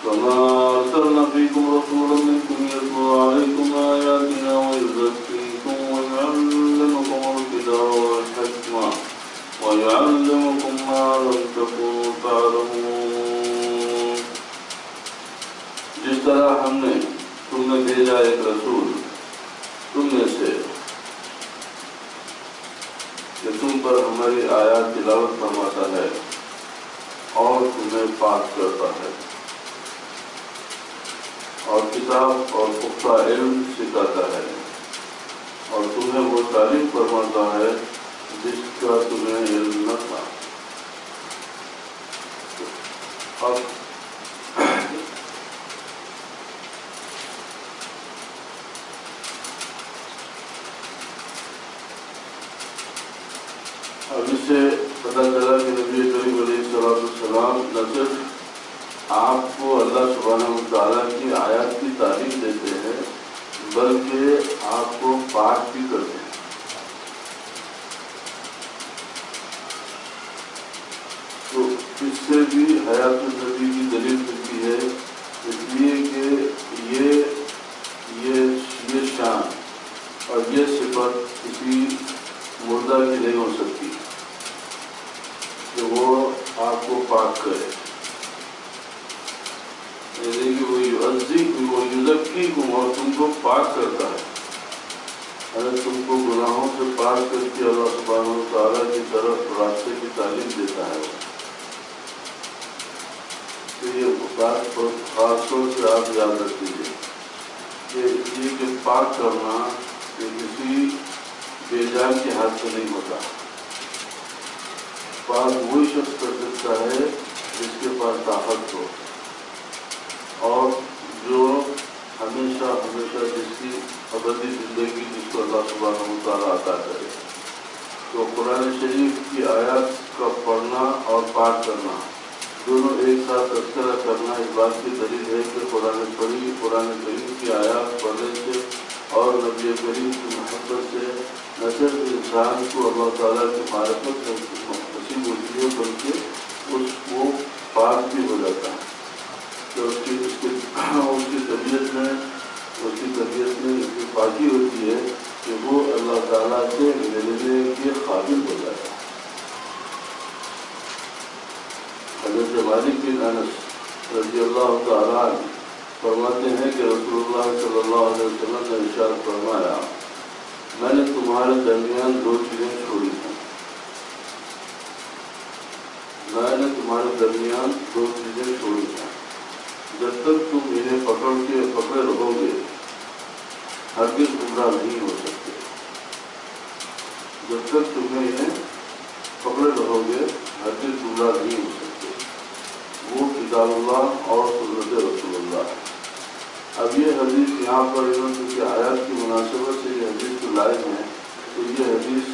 كما أرسلنا فيكم رسولا منكم يتلو عليكم آياتنا ويزكيكم ويعلمكم الكتاب والحكمة ويعلمكم ما لم تكونوا تعلمون. جس طرح ہم نے تم نے بھیجا ایک رسول تم میں سے کہ تم پر ہماری آیات تلاوت فرماتا ہے اور تمہیں پاک کرتا ہے اور کتاب اور پختہ علم سکھاتا ہے اور تمہیں وہ تعلیم فرماتا ہے جس کا تمہیں علم نہ تھا. اب اس سے پتہ چلا کہ نبی کریم علیہ السلام نہ صرف آپ کو اللہ سبحانہ وتعالیٰ کی آیات کی تعلیم دیتے ہیں بلکہ آپ کو پاک بھی کرتے ہیں. تو اس سے بھی حیات النبی کی دلیل ملتی ہے اس لیے کہ یہ شان اور یہ صفت کسی مردہ کی نہیں ہو سکتی کہ وہ آپ کو پاک کرے. یعنی کہ وہ یزکیکم اور تم کو پاک کرتا ہے. اگر تم کو گناہوں سے پاک کر کے اللہ سبحانہ وتعالیٰ کی طرف راستے کی تعلیم دیتا ہے تو یہ بات بہت خاص طور سے آپ یاد رکھ لیجیے کہ اس لیے کہ پاک کرنا یہ کسی بے جان کے ہاتھ سے نہیں ہوتا. پاک وہی شخص کر سکتا ہے جس کے پاس طاقت ہو اور جو ہمیشہ جس کی ابدی زندگی جس کو اللہ سبحانہ وتعالیٰ عطا کرے. تو قرآن شریف کی آیات کا پڑھنا اور پاک کرنا دونوں ایک ساتھ تذکرہ کرنا اس بات کی دلیل ہے کہ قرآن کریم کی آیات پڑھنے سے اور نبی کریم کی محبت سے نہ صرف انسان کو اللہ تعالیٰ کی معرفت نصیب ہوتی ہے بلکہ اس کو پاک بھی ہو جاتا ہے. تو اس کی طبیعت میں اتنی پاکی ہوتی ہے کہ وہ اللہ تعالیٰ سے ملنے کے قابل ہو جاتا ہے. حضرت مالک بن انس رضی اللہ تعالیٰ عنہ فرماتے ہیں کہ رسول اللہ صلی اللہ علیہ وسلم نے ارشاد فرمایا میں نے تمہارے درمیان دو چیزیں چھوڑی ہیں. جب تک تم انہیں پکڑے رہو گے ہرگز گمراہ نہیں ہو سکتے. جب تک تمہیں انہیں پکڑے رہو گے ہرگز گمراہ نہیں ہو سکتے. وہ کتاب اللہ اور سنت رسول اللہ. اب یہ حدیث یہاں پر انہوں نے آیات کی مناسبت سے یہ حدیث کو لائے ہیں تو یہ حدیث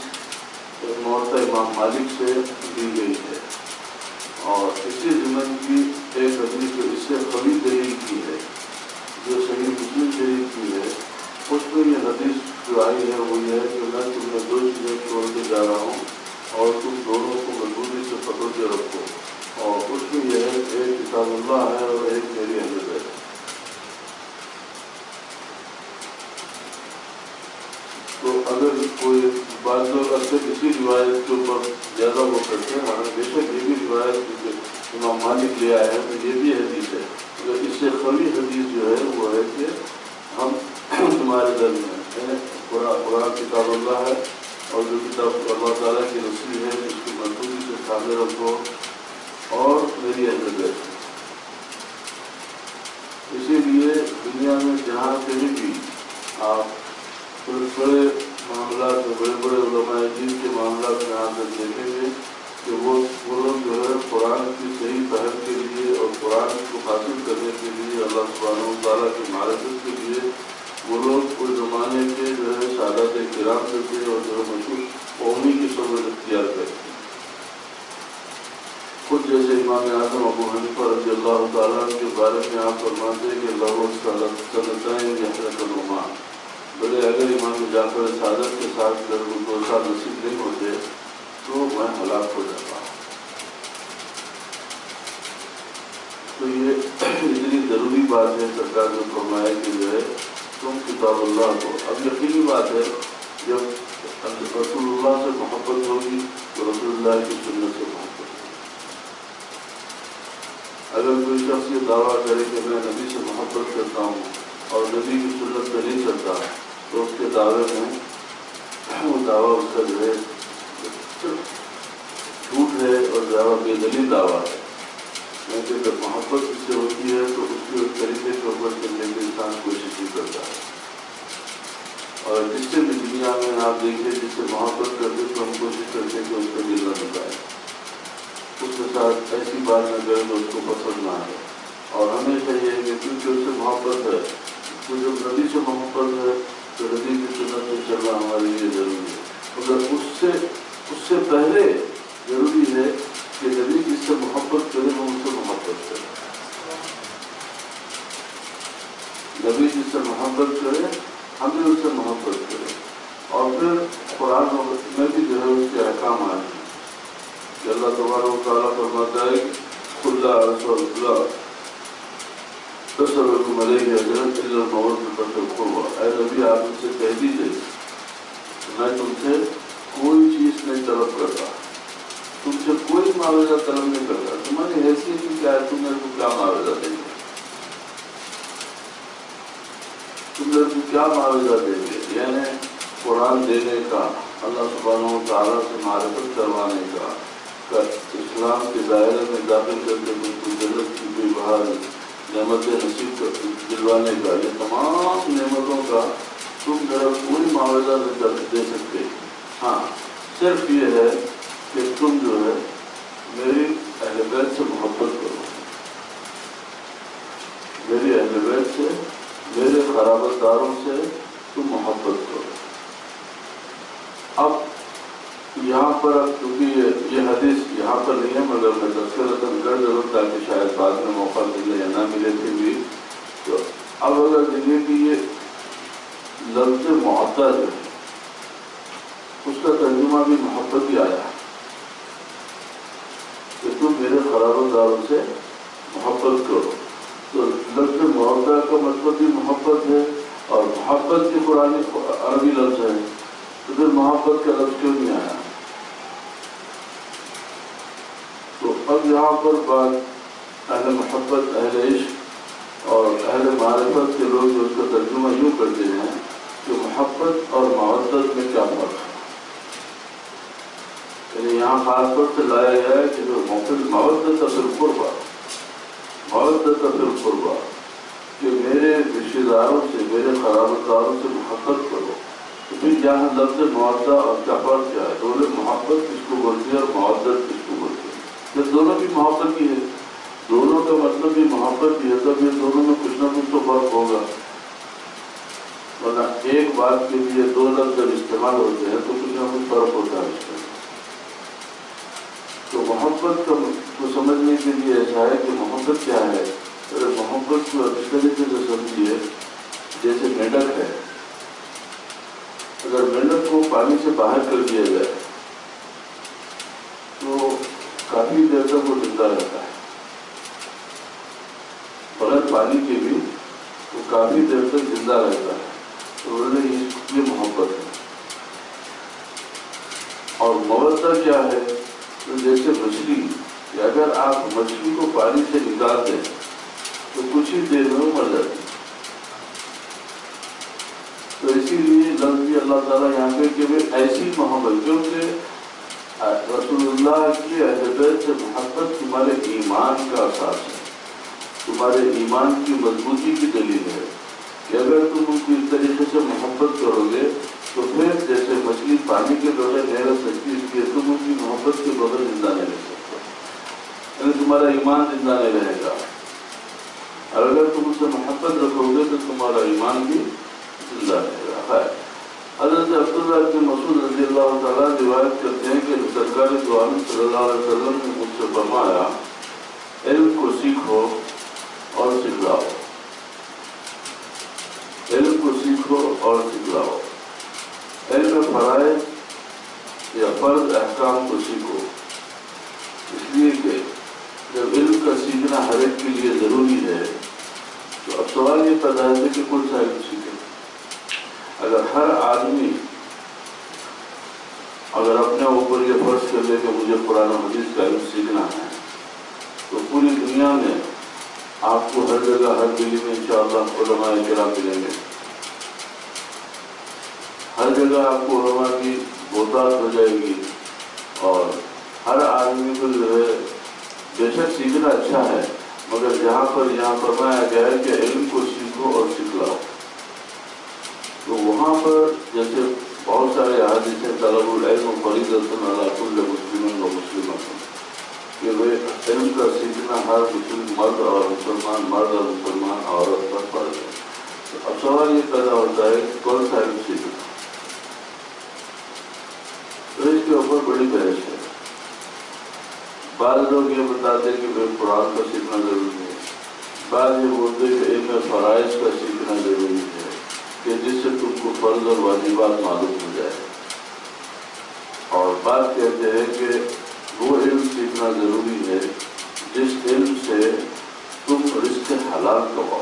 موطا امام مالک سے دی گئی ہے اور اسی ضمن کی ایک حدیث جو اس سے قوی دلیل کی ہے جو صحیح مسلم شریف کی ہے اس میں یہ حدیث جو آئی ہے وہ یہ ہے کہ میں تمہیں دو چیزیں چھوڑ کے جا رہا ہوں اور تم دونوں کو مضبوطی سے پکڑ کے رکھو اور اس میں یہ ہے کہ ایک کتاب اللہ ہے اور ایک میری حضرت ہے. تو اگر کوئی بعض لوگ اکثر اسی روایت کے اوپر زیادہ وہ کرتے ہیں ہمیں بے شک یہ بھی روایت امام مالک لے آئے ہیں تو یہ بھی حدیث ہے مگر اس سے قوی حدیث جو ہے وہ ہے کہ ہم تمہارے درمیان قرآن کتاب اللہ ہے اور جو کتاب اللہ تعالیٰ کی رسول ہے اس کی مضبوطی سے تھامے رکھو اور میری اہمیت ہے. اسی لیے دنیا میں جہاں کہیں بھی آپ بڑے معاملات میں بڑے علماء دین کے معاملات میں آپ دیکھیں گے کہ وہ لوگ جو ہے قرآن کی صحیح فہم کے لیے اور قرآن کو حاصل کرنے کے لیے اللہ سبحانہ وتعالیٰ کی معرفت کے لیے وہ لوگ اس زمانے کے جو ہے سادات کرام کرتے اور جو ہے مشہور قومی کی صورت اختیار کرتے. خود جیسے امام اعظم ابو حنیفہ رضی اللہ تعالیٰ کے بارے میں آپ فرماتے ہیں کہ لہو سنتین بولے اگر امام جعفر صادق کے ساتھ اگر ان کو سال نصیب نہیں ہوتے تو میں ہلاک ہو جاتا ہوں. تو یہ اتنی ضروری بات ہے سرکار نے فرمایا کہ جو ہے تم کتاب اللہ کو، اب یقینی بات ہے جب رسول اللہ سے محبت ہوگی تو رسول اللہ کی سنت سے محبت ہوگی۔ اگر کوئی شخص یہ دعویٰ کرے کہ میں نبی سے محبت کرتا ہوں اور نبی کی سنت پہ نہیں چلتا تو اس کے دعوے میں وہ دعویٰ اس کا جو ہے جھوٹ ہے اور دعویٰ بے دلیل دعویٰ ہے، کیونکہ جب محبت اس سے ہوتی ہے تو اس کے طریقے کے اوپر چلنے کی انسان کوشش نہیں کرتا ہے، اور جس سے بھی دنیا میں آپ دیکھیں جس سے محبت کرتے تو ہم کوشش کرتے کہ اس کا دل نہ دکھائے، اس کے ساتھ ایسی بات نہ کرے تو اس کو پسند نہ آئے، اور ہمیشہ یہ ہے کہ کیونکہ اس سے محبت ہے تو جب نبی سے محبت ہے تو نبی کی سنت سے چلنا ہمارے لیے ضروری ہے، مگر اس سے پہلے ضروری ہے کہ نبی جس سے محبت کرے ہم ان سے محبت کریں، نبی جس سے محبت کرے ہم بھی اس سے محبت کریں، اور پھر قرآن میں بھی جو ہے اس کے احکام آئے ہیں کہ اللہ تبارک و تعالیٰ فرماتا ہے قل لا اسألكم علیہ اجرا الا المودۃ فی القربى، اے نبی آپ ان سے کہہ دیجیے میں تم سے کوئی چیز نہیں طلب کرتا، تم سے کوئی معاوضہ طلب نہیں کرتا، تمہاری حیثیت کی کیا ہے، تم میرے کو کیا معاوضہ دیں گے، تم میرے کو کیا معاوضہ دیں گے، یعنی قرآن دینے کا، اللہ سبحانہ و تعالیٰ سے معرفت کروانے کا، اسلام کے دائرے میں داخل کر کے تم کو جنت کی بھی بہار نعمت نصیب دلوانے کا، یہ تمام نعمتوں کا تم میرا کوئی معاوضہ نہیں دے سکتے، ہاں صرف یہ ہے کہ تم جو ہے میری اہل بیت سے محبت کرو، میری اہل بیت سے، میرے قرابت داروں سے تم محبت کرو۔ اب یہاں پر اب کیونکہ یہ حدیث یہاں پر نہیں ہے مگر میں تذکرۃً کر دوں تاکہ شاید بعد میں موقع ملے یا نہ ملے پھر بھی، تو اب اگر دیکھیے کہ یہ لفظ معدہ جو ہے اس کا ترجمہ بھی محبت ہی آیا ہے کہ تم میرے قرابت داروں سے محبت کرو، تو لفظ معدہ کا مطلب بھی محبت ہے، اور محبت کی قرآنی عربی لفظ ہے، تو پھر محبت کا لفظ کیوں نہیں آیا؟ تو اب یہاں پر بات اہل محبت، اہل عشق اور اہل معرفت کے لوگ جو اس کا ترجمہ یوں کرتے ہیں کہ محبت اور مودت میں کیا فرق ہے، یعنی یہاں خاص طور سے لایا گیا ہے کہ جو مودت فی القربى، مودت فی القربى کہ میرے رشتے داروں سے، میرے قرابت داروں سے محبت کرو، تو پھر یہاں لفظ مودہ اور کیا فرق کیا ہے؟ دونوں محبت کس کو بولتی ہے اور مودت کس کو بولتی ہے؟ جب دونوں کی محبت ہی ہے، دونوں کا مطلب بھی محبت ہی ہے، تو پھر دونوں میں کچھ نہ کچھ تو فرق ہوگا، ورنہ ایک بات کے لیے دو لفظ جب استعمال ہوتے ہیں تو کچھ نہ کچھ فرق ہوتا ہے اس میں۔ تو محبت کو سمجھنے کے لیے ایسا ہے کہ محبت کیا ہے، اگر محبت کو اس طریقے سے سمجھیے جیسے مینڈک ہے، اگر مینڈک کو پانی سے باہر کر دیا جائے تو کافی دیر تک وہ زندہ رہتا ہے، بغیر پانی کے بھی وہ کافی دیر تک زندہ رہتا ہے، تو یہ محبت ہے۔ اور مودہ کیا ہے؟ تو جیسے مچھلی، کہ اگر آپ مچھلی کو پانی سے نکال دیں تو کچھ ہی دیر میں وہ مر جاتی ہے، تو اسی لیے لفظ بھی اللہ تعالیٰ یہاں پہ کہ ایسی محبت، کیونکہ رسول اللہ کی اہل بیت سے محبت تمہارے ایمان کا اساس ہے، تمہارے ایمان کی مضبوطی کی دلیل ہے کہ اگر تم ان کی اس طریقے سے محبت کرو گے تو پھر جیسے مچھلی پانی کے بغیر نہیں رہ سکتی، اس لیے تم ان کی محبت کے بغیر زندہ نہیں رہ سکتے، یعنی تمہارا ایمان زندہ نہیں رہے گا، اور اگر تم ان سے محبت رکھو گے تو تمہارا ایمان بھی زندہ رہے گا۔ حضرت عبداللہ بن مسعود رضی اللہ تعالیٰ روایت کرتے ہیں کہ سرکار دو عالم صلی اللہ علیہ وسلم نے مجھ سے فرمایا علم کو سیکھو اور سکھلاؤ، علم کو سیکھو اور سکھلاؤ، علم فرائض یا فرض احکام کو سیکھو، اس لیے کہ جب علم کا سیکھنا ہر ایک کے لیے ضروری ہے تو اب سوال یہ پیدا ہے کہ کون سا علم سیکھے؟ اگر ہر آدمی اگر اپنے اوپر یہ فرض کر لے کہ مجھے قرآن و حدیث کا علم سیکھنا ہے تو پوری دنیا میں آپ کو ہر جگہ ہر دلی میں انشاءاللہ علماء کرام ملیں گے. ہر جگہ آپ کو علماء کی بہتات ہو جائے گی اور ہر آدمی کو جو ہے بے شک سیکھنا اچھا ہے مگر جہاں پر یہاں فرمایا گیا ہے کہ علم کو سیکھو اور سکھلاؤ. تو وہاں پر جیسے بہت سارے احادیث ہیں طلب العلم فریضۃ علی کل مسلم و مسلمۃ کہ وہ علم کا سیکھنا ہر مسلم مرد اور مسلمان مرد اور مسلمان عورت پر فرض ہے. تو اب سوال یہ پیدا ہوتا ہے کہ کون سا علم سیکھنا؟ تو اس کے اوپر بڑی بحث ہے. بعض لوگ یہ بتاتے ہیں کہ قرآن کا سیکھنا ضروری ہے. بعض یہ بولتے ہیں کہ علم فرائض کا سیکھنا ضروری ہے کہ جس سے تم کو فرض اور واجبات معلوم ہو جائے. اور بات کہتے ہیں کہ وہ علم سیکھنا ضروری ہے جس علم سے تم رزق حلال کماؤ.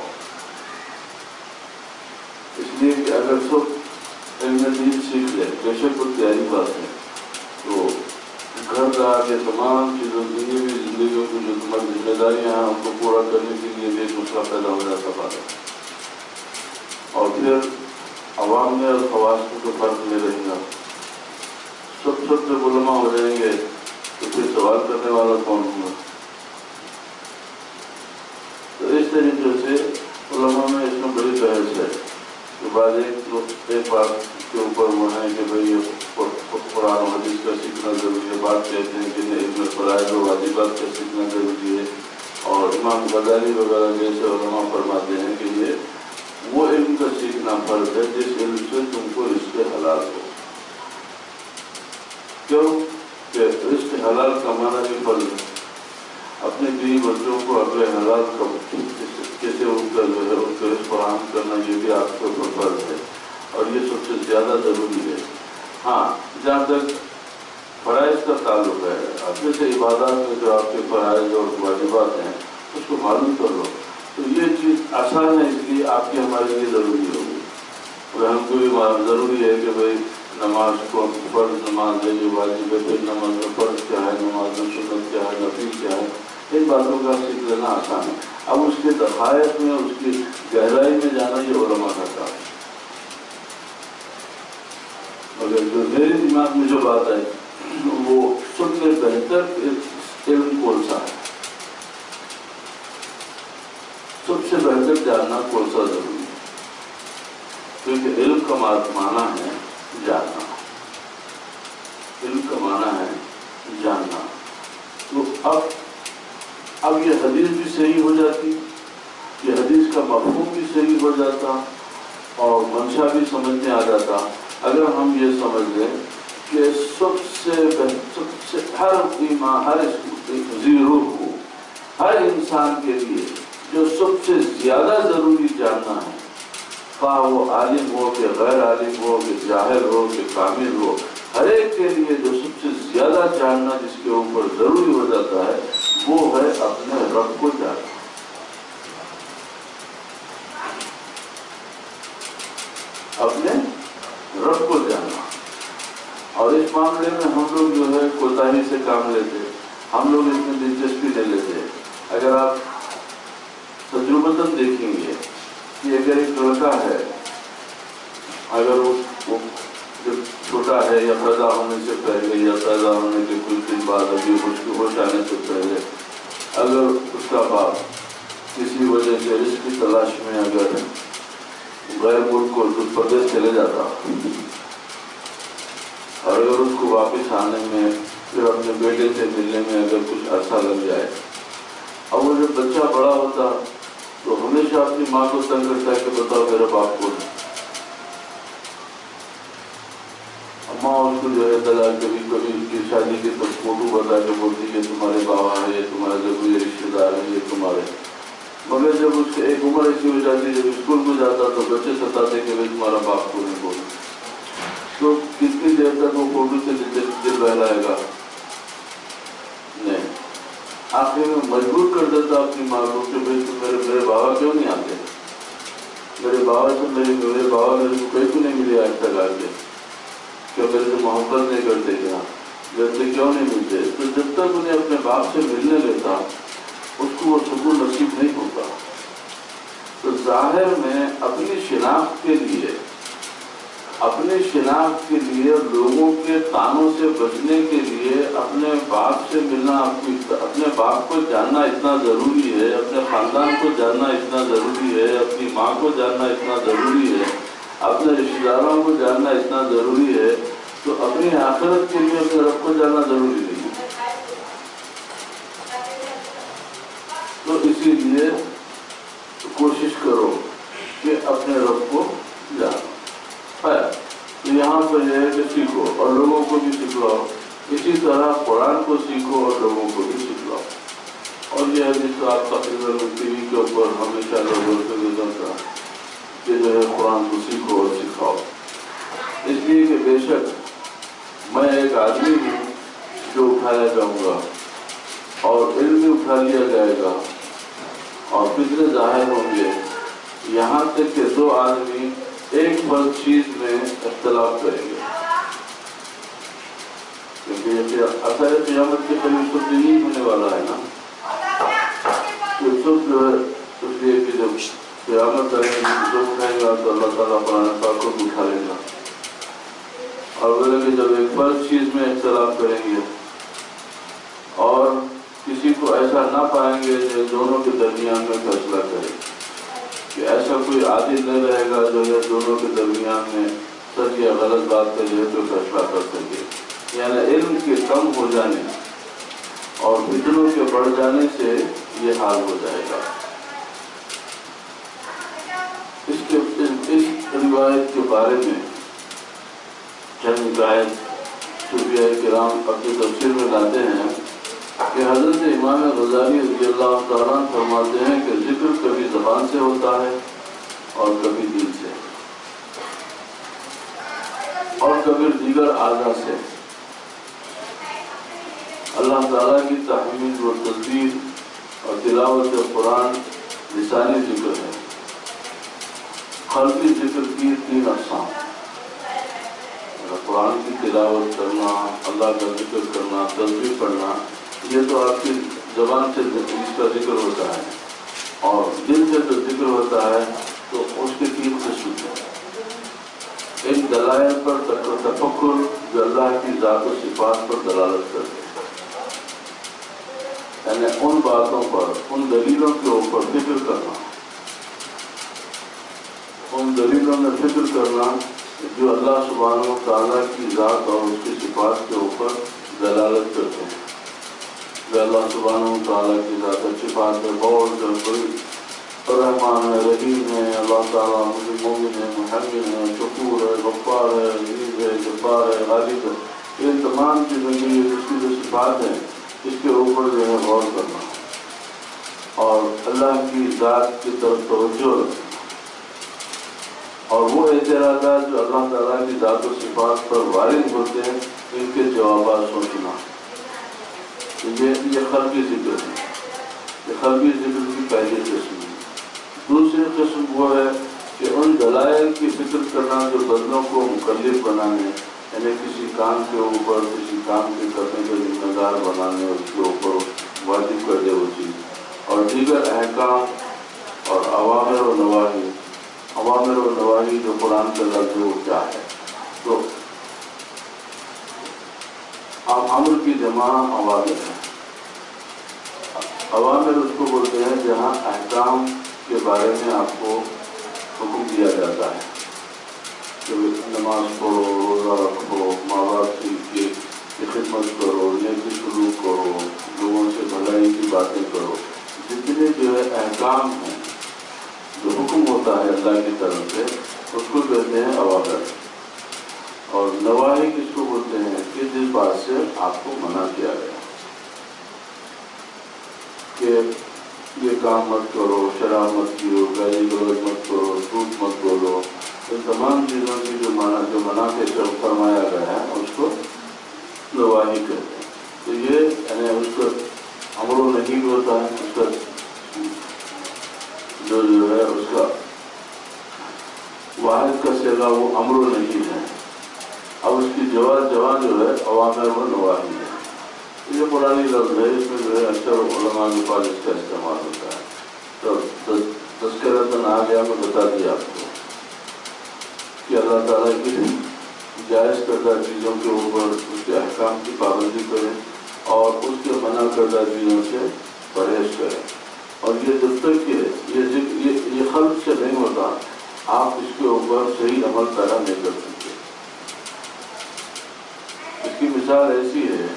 اس لیے کہ اگر سب علم دین سیکھ لیں بے شک وہ تیاری بات ہے تو گھر کا کے تمام چیزوں دنیاوی زندگیوں کی جو تمہاری ذمہ داریاں ہیں ان کو پورا کرنے کے لیے بھی ایک مسئلہ پیدا ہو جاتا ہے. اور پھر عوام میں اور خواص کو تو فرق نہیں رہے گا. سب سے علماء ہو جائیں گے تو پھر سوال کرنے والا کون ہوگا؟ تو اس طریقے سے علماء میں اس میں بڑی بحث ہے کہ بعد ایک بات کے اوپر وہ ہے کہ بھئی قرآن و حدیث کا سیکھنا ضروری ہے. بات کہتے ہیں کہ علم فرائض و واجبات کا سیکھنا ضروری ہے. اور امام غزالی وغیرہ جیسے علماء فرماتے ہیں کہ یہ وہ علم کا سیکھنا فرض ہے جس علم سے تم کو رزق حلال ہو. کیوں کہ رزق حلال کمانا بھی فرض ہے. اپنے بیوی بچوں کو اپنے حلال کیسے ان کا جو ہے ان کو رزق فراہم کرنا یہ بھی آپ کے اوپر فرض ہے اور یہ سب سے زیادہ ضروری ہے. ہاں جہاں تک فرائض کا تعلق ہے اب جیسے عبادات میں جو آپ کے فرائض اور واجبات ہیں اس کو معلوم کر لو تو یہ چیز آسان ہے. اس لیے آپ کی ہمارے لیے ضروری ہوگی. اور ہم کو بھی ضروری ہے کہ بھائی نماز کو فرض نماز ہے جو واجب ہے پھر نماز میں فرض کیا ہے نماز میں سنت کیا ہے نفل کیا ہے ان باتوں کا سیکھ لینا آسان ہے. اب اس کے دقائق میں اس کی گہرائی میں جانا یہ علماء کا کام ہے. مگر جو میرے دماغ میں جو بات ہے وہ سب سے بہتر علم کون سا ہے؟ سب سے بہتر جاننا کون سا ضروری ہے کیونکہ علم کا معنی ہے جاننا. علم کا معنی ہے جاننا. تو اب یہ حدیث بھی صحیح ہو جاتی یہ حدیث کا مفہوم بھی صحیح ہو جاتا اور منشا بھی سمجھ میں آ جاتا اگر ہم یہ سمجھ لیں کہ سب سے ہر ایمان ہر زیرو کو ہر انسان کے لیے جو سب سے زیادہ ضروری جاننا ہے خواہ وہ عالم ہو کہ غیر عالم ہو کہ جاہل ہو کہ کامل ہو ہر ایک کے لیے جو سب سے زیادہ جاننا جس کے اوپر ضروری ہو جاتا ہے وہ ہے اپنے رب کو جاننا. اپنے رب کو جاننا. اور اس معاملے میں ہم لوگ جو ہے کوتاہی سے کام لیتے ہم لوگ اس میں دلچسپی لے لیتے. اگر آپ تجربتاً دیکھیں گے کہ اگر ایک لڑکا ہے اگر وہ جب چھوٹا ہے یا پیدا ہونے سے پہلے یا پیدا ہونے کے کچھ دن بعد ابھی اس کی ہوش آنے سے پہلے اگر اس کا باپ کسی وجہ سے رزق کی تلاش میں اگر غیر ملک کو پردیش چلے جاتا اور اگر اس کو واپس آنے میں پھر اپنے بیٹے سے ملنے میں اگر کچھ عرصہ لگ جائے اب وہ جب بچہ بڑا ہوتا تو ہمیشہ اپنی ماں کو تنگ کرتا ہے کہ بتاؤ میرا باپ کون ہے. ماں اس کو جو ہے کبھی اس کی شادی کے تک فوٹو بتا کے بولتی کہ تمہارے بابا ہے یہ تمہارے ضروری رشتے دار ہیں یہ تمہارے. مگر جب اس کی ایک عمر ایسی ہو جاتی جب اسکول میں جاتا تو بچے ستاتے کہ بھائی تمہارا باپ کو نہیں بولے تو کتنی دیر تک وہ فوٹو سے دل بہلائے گا نہیں. آخر میں مجبور کر دیتا اپنی ماں کو کہ بھائی تم میرے بابا کیوں نہیں آتے میرے بابا سے میرے بابا میرے کو کہیں کو نہیں ملے آج تک آ کے، کیا میرے سے محبت نہیں کرتے کیا؟ جیسے کیوں نہیں ملتے؟ تو جب تک انہیں اپنے باپ سے ملنے لیتا اس کو وہ سکون نصیب نہیں ہوتا۔ تو ظاہر میں اپنی شناخت کے لیے لوگوں کے تانوں سے بچنے کے لیے اپنے باپ سے ملنا، اپنے باپ کو جاننا اتنا ضروری ہے، اپنے خاندان کو جاننا اتنا ضروری ہے، اپنی ماں کو جاننا اتنا ضروری ہے، اپنے رشتہ داروں کو جاننا اتنا ضروری ہے، تو اپنی آخرت کے لیے اپنے رب کو جاننا ضروری نہیں ہے۔ تو اسی لیے کوشش کرو کہ اپنے رب کو جانو ہے۔ تو یہاں پر یہ ہے کہ سیکھو اور لوگوں کو بھی سکھلاؤ، اسی طرح قرآن کو سیکھو اور لوگوں کو بھی سکھلاؤ۔ اور یہ حدیث تو آپ تقریباً ٹی وی کے اوپر ہمیشہ لوگوں سے گزرتا کہ جو ہے قرآن کو سیکھو اور سکھاؤ، اس لیے کہ بے شک میں ایک آدمی ہوں جو اٹھایا جاؤں گا اور علم بھی اٹھا لیا جائے گا اور فتنے ظاہر ہوں گے، یہاں تک کہ دو آدمی ایک فرض چیز میں اختلاف کریں گے، کیونکہ اثر قیامت کے قریب تو یہی ہونے والا ہے نا، کہ سب جو ہے اس لیے کہ جب قیامت آئے جو اٹھائے گا تو اللہ تعالیٰ قرآن پاک کو اٹھا لے گا، اور بولے کہ جب ایک فرض چیز میں اختلاف کریں گے اور کسی کو ایسا نہ پائیں گے جو دونوں کے درمیان میں فیصلہ کرے، کہ ایسا کوئی عادل نہیں رہے گا جو ہے دونوں کے درمیان میں سچ یا غلط بات کا جو ہے تو فیصلہ کر سکے۔ یعنی علم کے کم ہو جانے اور فتنوں کے بڑھ جانے سے یہ حال ہو جائے گا۔ اس روایت کے بارے میں چند آیت صوفیاء کرام اپنی تفسیر میں لاتے ہیں کہ حضرت امام غزالی رضی اللہ تعالیٰ فرماتے ہیں کہ ذکر کبھی زبان سے ہوتا ہے اور کبھی دل سے اور کبھی دیگر اعضاء سے۔ اللہ تعالیٰ کی تحمید و تسبیح اور تلاوت قرآن لسانی ذکر ہے۔ قلبی ذکر کی 3 اقسام، قرآن کی تلاوت کرنا، اللہ کا ذکر کرنا، تسبیح پڑھنا، یہ تو آپ کی زبان سے اس کا ذکر ہوتا ہے، اور دل سے جو ذکر ہوتا ہے تو اس کے 3 قسم ہیں۔ ایک دلائل پر تفکر جو اللہ کی ذات و صفات پر دلالت کرتے ہیں، یعنی ان باتوں پر، ان دلیلوں کے اوپر فکر کرنا، ان دلیلوں میں فکر کرنا جو اللہ سبحانہ و تعالیٰ کی ذات اور اس کی صفات کے اوپر دلالت کرتے ہیں، جو اللہ سبحانہ و تعالیٰ کی ذات اور صفات ہے، بہت بڑی رحمان ہے، رحیم ہے، اللہ تعالیٰ مومن ہے، محمد ہے، شکور ہے، غفار ہے، عزیز ہے، جبار ہے، غالب ہے، یہ تمام چیزوں کی اس کی جو صفات ہیں اس کے اوپر جو ہے غور کرنا اور اللہ کی ذات کی طرف توجہ رکھنا، اور وہ اعتراضات جو اللہ تعالیٰ کی ذات و صفات پر وارد ہوتے ہیں ان کے جوابات سوچنا۔ یہ قلبی ذکر ہے، یہ قلبی ذکر کی پہلی قسم ہے۔ دوسری قسم وہ ہے کہ ان دلائل کی فکر کرنا جو بندوں کو مکلف بنانے، یعنی کسی کام کے اوپر، کسی کام کے کرنے کے ذمہ دار بنانے، اس کے اوپر واجب کر دے وہ چیز، اور دیگر احکام اور اوامر و نواہی، اوامر و نواہی جو قرآن کا لفظ وہ کیا ہے، تو امر کی جمع اوامر ہے۔ اوامر اس کو بولتے ہیں جہاں احکام کے بارے میں آپ کو حکم دیا جاتا ہے کہ نماز پڑھو، روزہ رکھو، ماں باپ کی خدمت کرو، نیکی سلوک کرو، لوگوں سے بھلائی کی باتیں کرو، جتنے جو ہے احکام ہیں جو حکم ہوتا ہے اللہ کی طرف سے اس کو کہتے ہیں اوامر، اور نواہی کس کو بولتے ہیں کہ جس بات سے آپ کو منع کیا گیا کہ یہ کام مت کرو، شراب مت پیو، گالی گلوچ مت کرو، جھوٹ مت بولو، ان تمام چیزوں کی جو منع کے فرمایا گیا ہے اس کو نواہی کہتے ہیں۔ تو یہ یعنی اس کا امر و نہی ہوتا ہے، اس کا جو ہے اس کا کا وہ امر نہیں ہے، اب اس کی جواب جو ہے اوامر و نواہی ہے۔ یہ قرآنی لفظ ہے، اس میں جو ہے اکثر علماء کے پاس اس کا استعمال ہوتا ہے۔ تو تذکرتاً آ گیا، میں بتا دیا آپ کو کہ اللہ تعالیٰ کی جائز کردہ چیزوں کے اوپر اس کے احکام کی پابندی کریں اور اس کے منع کردہ چیزوں سے پرہیز کریں، اور یہ جب تک کہ یہ خلق سے نہیں ہوتا آپ اس کے اوپر صحیح عمل پیدا نہیں کر سکتے۔ اس کی مثال ایسی ہے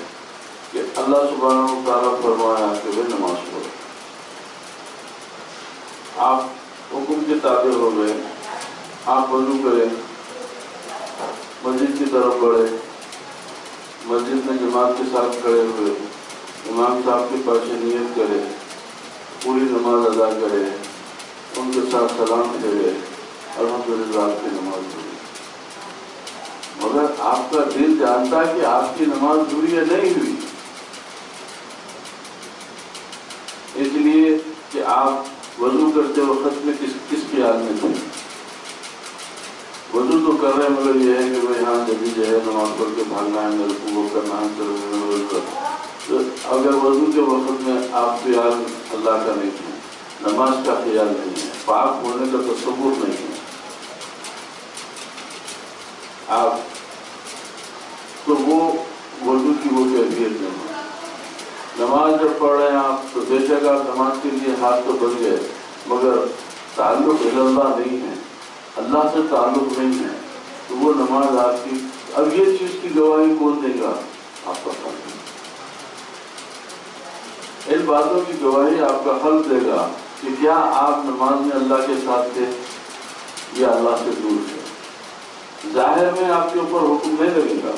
کہ اللہ سبحانہ و تعالیٰ فرمایا کہ وہ نماز پڑھو، آپ حکم کے تابع ہو گئے، آپ وضو کریں، مسجد کی طرف بڑھے، مسجد میں جماعت کے ساتھ کھڑے ہوئے، امام صاحب کے پاس نیت کرے، پوری نماز ادا کرے، ان کے ساتھ سلام پھیرے، الحمدللہ آپ کی نماز ہوئی۔ مگر آپ کا دل جانتا ہے کہ آپ کی نماز ہوئی یا نہیں ہوئی، اس لیے کہ آپ وضو کرتے وقت میں کس خیال میں تھے؟ وضو تو کر رہے ہیں، مگر یہ ہے کہ بھائی ہاں جبھی جو ہے نماز پڑھ کے بھاگنا ہے، میرے کو وہ کرنا ہے۔ تو اگر وضو کے وقت میں آپ خیال اللہ کا نہیں ہے، نماز کا خیال نہیں ہے، پاک ہونے کا تصور نہیں ہے، آپ تو وہ وضو کی وہ کیفیت نہیں ہے۔ نماز جب پڑھ رہے ہیں آپ تو بے شک آپ نماز کے لیے ہاتھ تو بن گئے، مگر تعلق اللہ نہیں ہے، اللہ سے تعلق نہیں ہے، تو وہ نماز آپ کی، اب یہ چیز کی گواہی کون دے گا؟ آپ کا خلق۔ ان باتوں کی گواہی آپ کا خلق دے گا کہ کیا آپ نماز میں اللہ کے ساتھ تھے یا اللہ سے دور تھے۔ ظاہر میں آپ کے اوپر حکم نہیں لگے گا،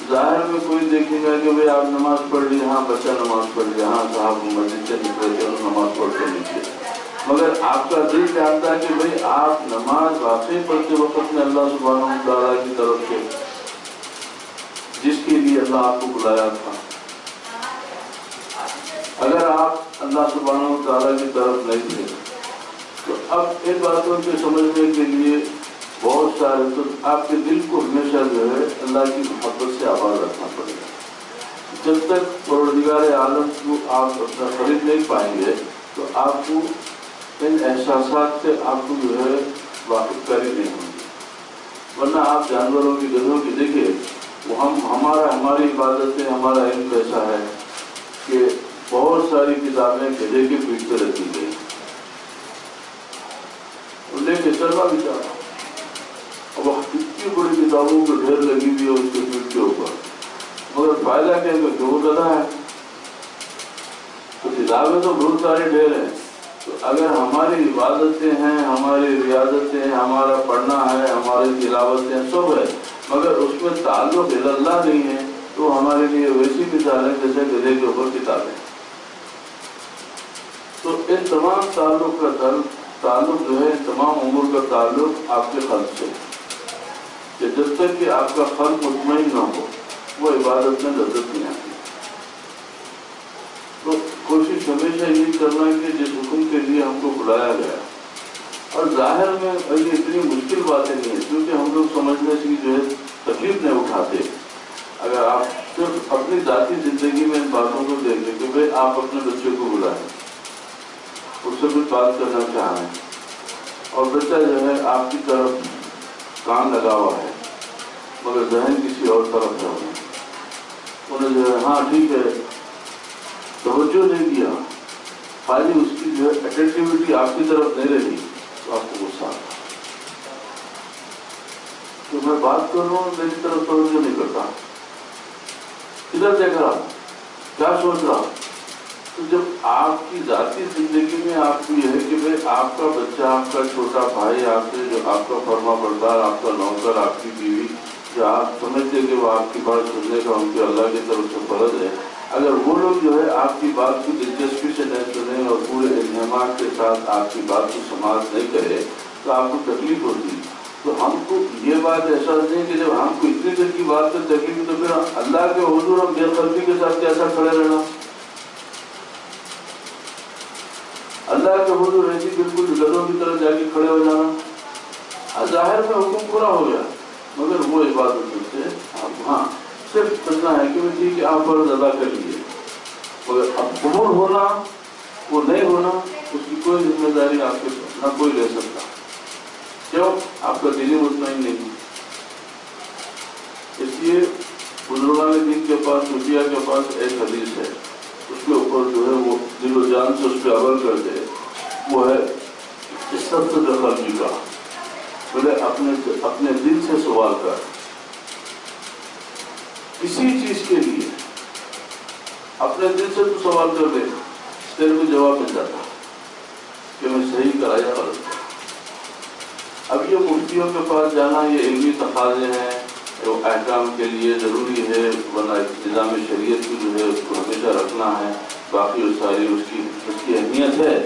ظاہر میں کوئی دیکھے گا کہ بھئی آپ نماز پڑھ لی، ہاں بچہ نماز پڑھ لیا، ہاں صاحب مسجد سے نکلے تھے اور نماز پڑھ کے نکلے، مگر آپ کا دل جانتا ہے کہ بھئی آپ نماز واقعی پڑھتے وقت میں اللہ سبحانہ و تعالیٰ کی طرف سے جس کے لیے اللہ آپ کو بلایا تھا۔ اگر آپ اللہ سبحانہ و تعالیٰ کی طرف نہیں تھے تو اب ان باتوں کو سمجھنے کے لیے بہت سارے، تو آپ کے دل کو ہمیشہ جو ہے اللہ کی محبت سے آباد رکھنا پڑے گا۔ جب تک پروردگار عالم کو آپ اپنا خرید نہیں پائیں گے تو آپ کو ان احساسات سے آپ کو جو ہے واقف کاری نہیں ہوں گی، ورنہ آپ جانوروں کی گدھوں کی دیکھیں، وہ ہماری عبادتیں، ہمارا علم ایسا ہے کہ بہت ساری کتابیں گدھے کے پیٹ پہ رکھی گئی، لے کے چلنا بھی چاہتا، اب اتنی بڑی کتابوں کو ڈھیر لگی ہوئی ہے اس کے پیٹ کے اوپر، مگر فائدہ کیا ہے کہ وہ گدھا ہے، تو کتابیں تو بہت سارے ڈھیر ہیں، تو اگر ہماری عبادتیں ہیں، ہماری ریاضتیں، ہمارا پڑھنا ہے، ہماری تلاوتیں سب ہے، مگر اس میں تعلق اللہ نہیں ہے، تو ہمارے لیے ویسی مثال ہے جیسے گدھے کے اوپر کتابیں۔ تو ان تمام تعلق کا تعلق جو ہے، تمام امور کا تعلق آپ کے خلق سے، کہ جب تک کہ آپ کا خلق مطمئن نہ ہو وہ عبادت میں لذت نہیں آتی۔ تو کوشش ہمیشہ یہ کرنا ہے کہ جس حکم کے لیے ہم کو بلایا گیا، اور ظاہر میں یہ اتنی مشکل باتیں نہیں ہیں، کیونکہ ہم لوگ سمجھنے سے جو ہے تکلیف نہیں اٹھاتے۔ اگر آپ صرف اپنی ذاتی زندگی میں ان باتوں کو دیکھ لیں کہ بھائی آپ اپنے بچے کو بلائیں، اس سے کچھ بات کرنا چاہ رہے ہیں، اور بچہ جو ہے آپ کی طرف کان لگا ہوا ہے مگر ذہن کسی اور طرف ہے، انہیں جو ہے ہاں ٹھیک ہے توجہ نہیں کیا، خالی اس کی جو ہے اٹینٹیوٹی آپ کی طرف نہیں رہی، تو آپ کو غصہ آتا، تو میں بات کر رہا ہوں میری طرف توجہ نہیں کرتا، ادھر دیکھ رہا کیا سوچ رہا۔ تو جب آپ کی ذاتی زندگی میں آپ کو یہ ہے کہ بھائی آپ کا بچہ، آپ کا چھوٹا بھائی، آپ کے جو آپ کا فرما بردار، آپ کا نوکر، آپ کی بیوی، جو آپ سمجھتے کہ وہ آپ کی بات سننے کا ان کے اللہ کی طرف سے فرض ہے، اگر وہ لوگ جو ہے آپ کی بات کو دلچسپی سے نہیں سنیں اور پورے انہمام کے ساتھ آپ کی بات کو سماعت نہیں کرے تو آپ کو تکلیف ہوتی۔ تو ہم کو یہ بات احساس نہیں کہ جب ہم کو اتنی دیر کی بات پر تکلیف تو پھر اللہ کے حضور ہم بے قلبی کے ساتھ کیسا کھڑے رہنا؟ اللہ کے حضور ایسی بالکل گدھوں کی طرح جا کے کھڑے ہو جانا، ظاہر میں حکم پورا ہو گیا، مگر وہ عبادتوں سے آپ ہاں صرف اتنا ہے کہ ٹھیک ہے آپ فرض ادا کر لیے، مگر اب قبول ہونا وہ نہیں ہونا اس کی کوئی ذمہ داری آپ کے نہ کوئی لے سکتا. کیوں؟ آپ کا دل ہی مطمئن نہیں. اس لیے بزرگان دین کے پاس، صوفیہ کے پاس ایک حدیث ہے، اس کے اوپر جو ہے وہ دل و جان سے اس پہ عمل کرتے، وہ ہے استفسر قلبی کا، بولے اپنے دل سے سوال کر کسی چیز کے لیے، اپنے دل سے تو سوال کر دے، تیرے کو جواب مل جاتا کہ میں صحیح کرایا غلط. اب یہ مفتیوں کے پاس جانا یہ علمی تقاضے ہیں، وہ احکام کے لیے ضروری ہے، ورنہ نظام شریعت کی جو ہے اس کو ہمیشہ رکھنا ہے، باقی ساری اس کی اہمیت ہے.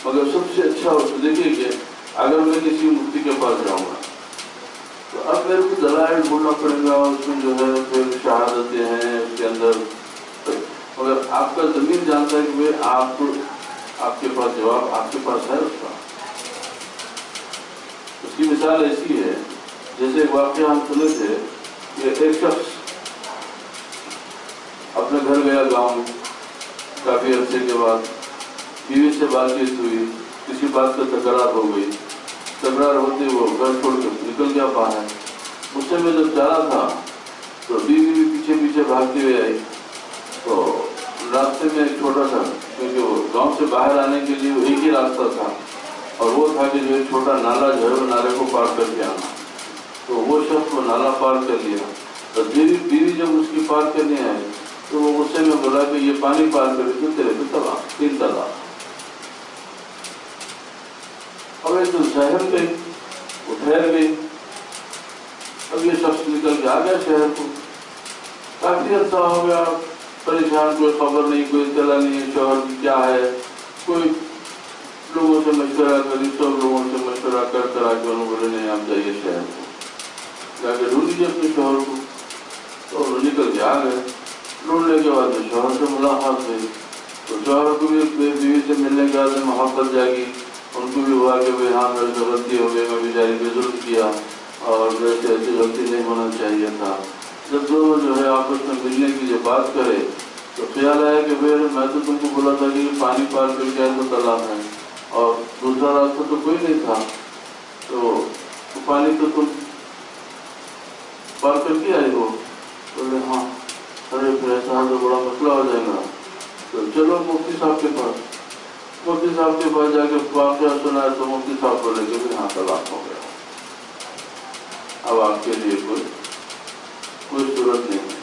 مگر سب سے اچھا اس کو دیکھیے کہ اگر میں کسی مفتی کے پاس جاؤں گا تو اب میرے کو دلائل ڈھونڈنا پڑے گا، اس میں جو ہے پھر شہادتیں ہیں اس کے اندر. مگر آپ کا ضمیر جانتا ہے کہ وہ آپ کے پاس جواب آپ کے پاس ہے. اس کا اس کی مثال ایسی ہے جیسے ایک واقعہ ہم سنے تھے کہ ایک شخص اپنے گھر گیا گاؤں میں، کافی عرصے کے بعد بیوی سے بات چیت ہوئی، کسی بات کا تکرار ہو گئی، تکرار ہوتے وہ گھر چھوڑ کے نکل گیا باہر. اس سے میں جب جا رہا تھا تو بیوی بھی پیچھے پیچھے بھاگتی ہوئی آئی. تو راستے میں ایک چھوٹا سا، کیونکہ وہ گاؤں سے باہر آنے کے لیے ایک ہی راستہ تھا، اور وہ تھا کہ جو ایک چھوٹا نالا جو ہے وہ نالے کو پار کر کے آنا. تو وہ شخص وہ نالا پار کر لیا. تو بیوی جب اس کی پار کرنے آئی تو وہ غصے میں بولا کہ یہ پانی پار کر کے تیرے پہ طلاق، 3 طلاق. اب ایک تو شہر گئی، وہ ٹھہر گئی. اب یہ شخص نکل کے آ گیا شہر کو، کافی عرصہ ہو گیا پریشان، کوئی خبر نہیں، کوئی اطلاع نہیں ہے شوہر کی کیا ہے. کوئی لوگوں سے مشورہ کری، سب لوگوں سے مشورہ کر آ کے انہوں بولے نہیں آپ جائیے شہر کو، جا کے ڈھونڈ لیجیے اپنے شوہر کو. تو وہ نکل کے آ گئے. ڈھونڈنے کے بعد شوہر سے ملاقات ہوئی تو شوہر کو بھی بیوی سے ملنے کے بعد محبت جاگی. ان کو بھی ہوا کہ بھائی ہاں میرے سے غلطی ہو گئی، میں بیچاری پہ ظلم کیا اور میرے سے ایسی غلطی نہیں ہونا چاہیے تھا. جب دونوں جو ہے آپس میں ملنے کی جو بات کرے تو خیال آیا کہ بھائی میں تو تم کو بولا تھا کہ پانی پار کر کے تو طلاق ہے، اور دوسرا راستہ تو کوئی نہیں تھا، تو پانی تو تم پار کر کے آئے ہو. بولے ہاں. ارے پھر ایسا تو بڑا مسئلہ ہو جائے گا، تو چلو مفتی صاحب کے پاس. مفتی صاحب کے پاس جا کے واقعہ سنا ہے تو مفتی صاحب بولے کہ ہاں طلاق ہو گیا، اب آپ کے لیے کوئی صورت نہیں ہے.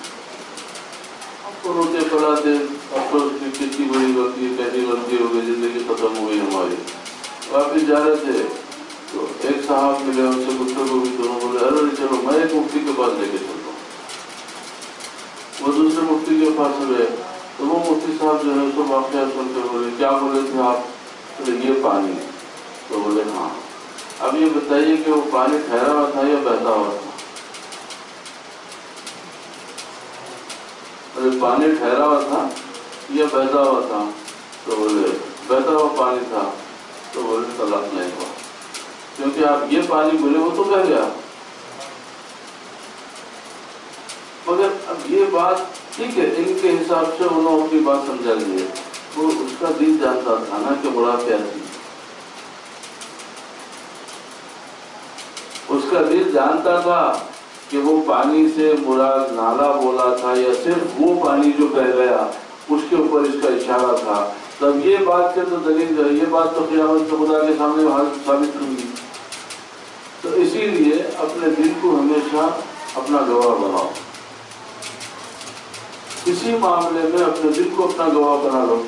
آپ کو روتے پڑاتے افسوس کی کتنی بڑی غلطی، کیسی غلطی ہو گئی، زندگی ختم ہو گئی ہماری. واپس جا رہے تھے تو ایک صاحب ملے، ان سے گفتگو ہوئی، دونوں بولے ارے چلو میں ایک مفتی کے پاس لے کے چلتا ہوں. وہ دوسرے مفتی کے پاس گئے تو وہ مفتی صاحب جو ہے اس کو واقعہ سن کے بولے کیا بولے تھے آپ؟ بولے یہ پانی. تو بولے ہاں. اب یہ بتائیے کہ وہ پانی ٹھہرا ہوا تھا یا بہتا ہوا تھا؟ بولے پانی ٹھہرا ہوا تھا یا بہتا ہوا تھا؟ تو بولے بہتا ہوا پانی تھا. تو بولے طلاق نہیں ہوا، کیونکہ آپ یہ پانی بولے وہ تو بہ گیا. مگر اب یہ بات ٹھیک ہے، ان کے حساب سے انہوں اپنی بات سمجھا لیے، وہ اس کا دل جانتا تھا نا کہ بڑا کیا تھی. اس کا دل جانتا تھا کہ وہ پانی سے مراد نالا بولا تھا یا صرف وہ پانی جو بہ گیا اس کے اوپر اس کا اشارہ تھا. تب یہ بات سے تو دلیل ہے، یہ بات تو قیامت کے خدا کے سامنے ثابت ہوگی. تو اسی لیے اپنے دل کو ہمیشہ اپنا گواہ بناؤ. کسی معاملے میں اپنے دل کو اپنا گواہ بنا لو،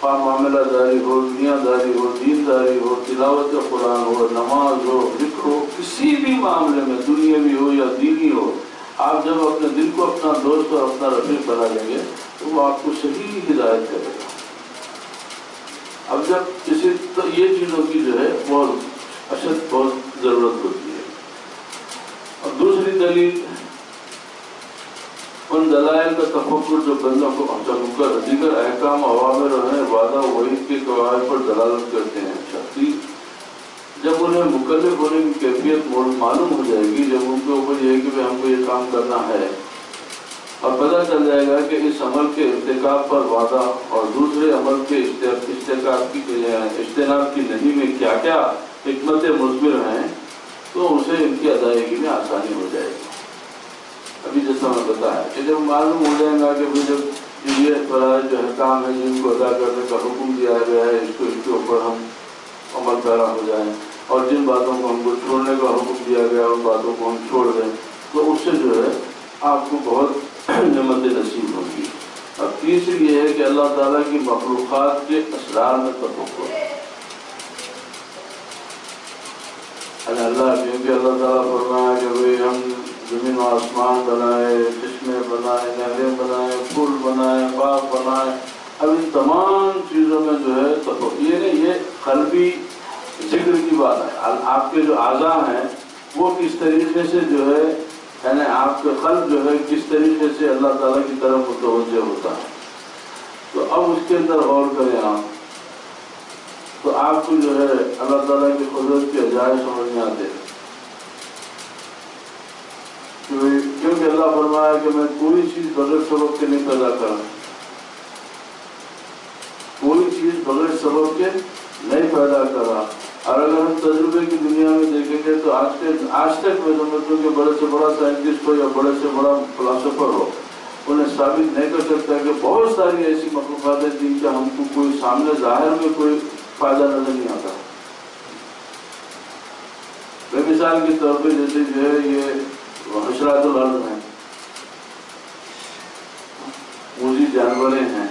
معاملہ داری ہو، دنیا داری ہو، دین داری ہو، تلاوت قرآن ہو، نماز ہو، ذکر ہو، کسی بھی معاملے میں دنیاوی ہو یا دینی ہو، آپ جب اپنے دل کو اپنا دوست اور اپنا رفیق بنا لیں گے تو وہ آپ کو صحیح ہدایت کرے گا. اب جب کسی تو یہ چیزوں کی جو ہے بہت اشد بہت ضرورت ہوتی ہے. اور دوسری دلیل ان دلائل کا تفکر جو بندوں کو کر دیگر احکام عوامر ہیں وعدہ وعید کے قواعد پر دلالت کرتے ہیں. شخصی جب انہیں انہیں مکلف ہونے کی کیفیت معلوم ہو جائے گی جب ان کے اوپر یہ ہے کہ ہم کو یہ کام کرنا ہے، اور پتہ چل جائے گا کہ اس عمل کے ارتکاب پر وعدہ اور دوسرے عمل کے اجتناب کی نہیں میں کیا کیا حکمت مثمر ہیں، تو اسے ان کی ادائیگی میں آسانی ہو جائے گی۔ ابھی جیسا میں بتایا کہ جب معلوم ہو جائے گا کہ جب یہ فرائض جو احکام ہے جن کو ادا کرنے کا حکم دیا گیا ہے اس کے اوپر ہم عمل پیرا ہو جائیں، اور جن باتوں کو ہم کو چھوڑنے کا حکم دیا گیا ان باتوں کو ہم چھوڑ دیں، تو اس سے جو ہے آپ کو بہت نعمت نصیب ہوگی۔ اور تیسری یہ ہے کہ اللہ تعالیٰ کی مخلوقات کے اسرار میں تفکر، کیونکہ اللہ تعالیٰ فرمایا کہ بھئی ہم زمین و آسمان بنائے، چشمے بنائے، نہریں بنائے، پھول بنائے، باغ بنائے، اب ان تمام چیزوں میں جو ہے تفکر، یہ قلبی ذکر کی بات ہے۔ آپ کے جو اعضاء ہیں وہ کس طریقے سے جو ہے، یعنی آپ کا قلب جو ہے کس طریقے سے اللہ تعالیٰ کی طرف متوجہ ہوتا ہے، تو اب اس کے اندر غور کریں آپ، تو آپ کو جو ہے اللہ تعالیٰ کی قدرت کے عجائب سمجھ میں آتے ہیں۔ کیونکہ اللہ فرمایا کہ میں کوئی چیز بغیر سبب کے نہیں پیدا کرا، کوئی چیز بغیر سبب کے نہیں پیدا کرا۔ اور اگر ہم تجربے کی دنیا میں دیکھیں گے تو آج تک میں سمجھتا ہوں کہ بڑے سے بڑا سائنٹسٹ ہو یا بڑے سے بڑا فلاسفر ہو، انہیں ثابت نہیں کر سکتا کہ بہت ساری ایسی مخلوقات ہیں جن کا ہم کو کوئی سامنے ظاہر میں کوئی فائدہ نظر نہیں آتا۔ بے مثال کے طور پہ جیسے جو ہے یہ حشرات الارض ہیں، موذی جانوریں ہیں،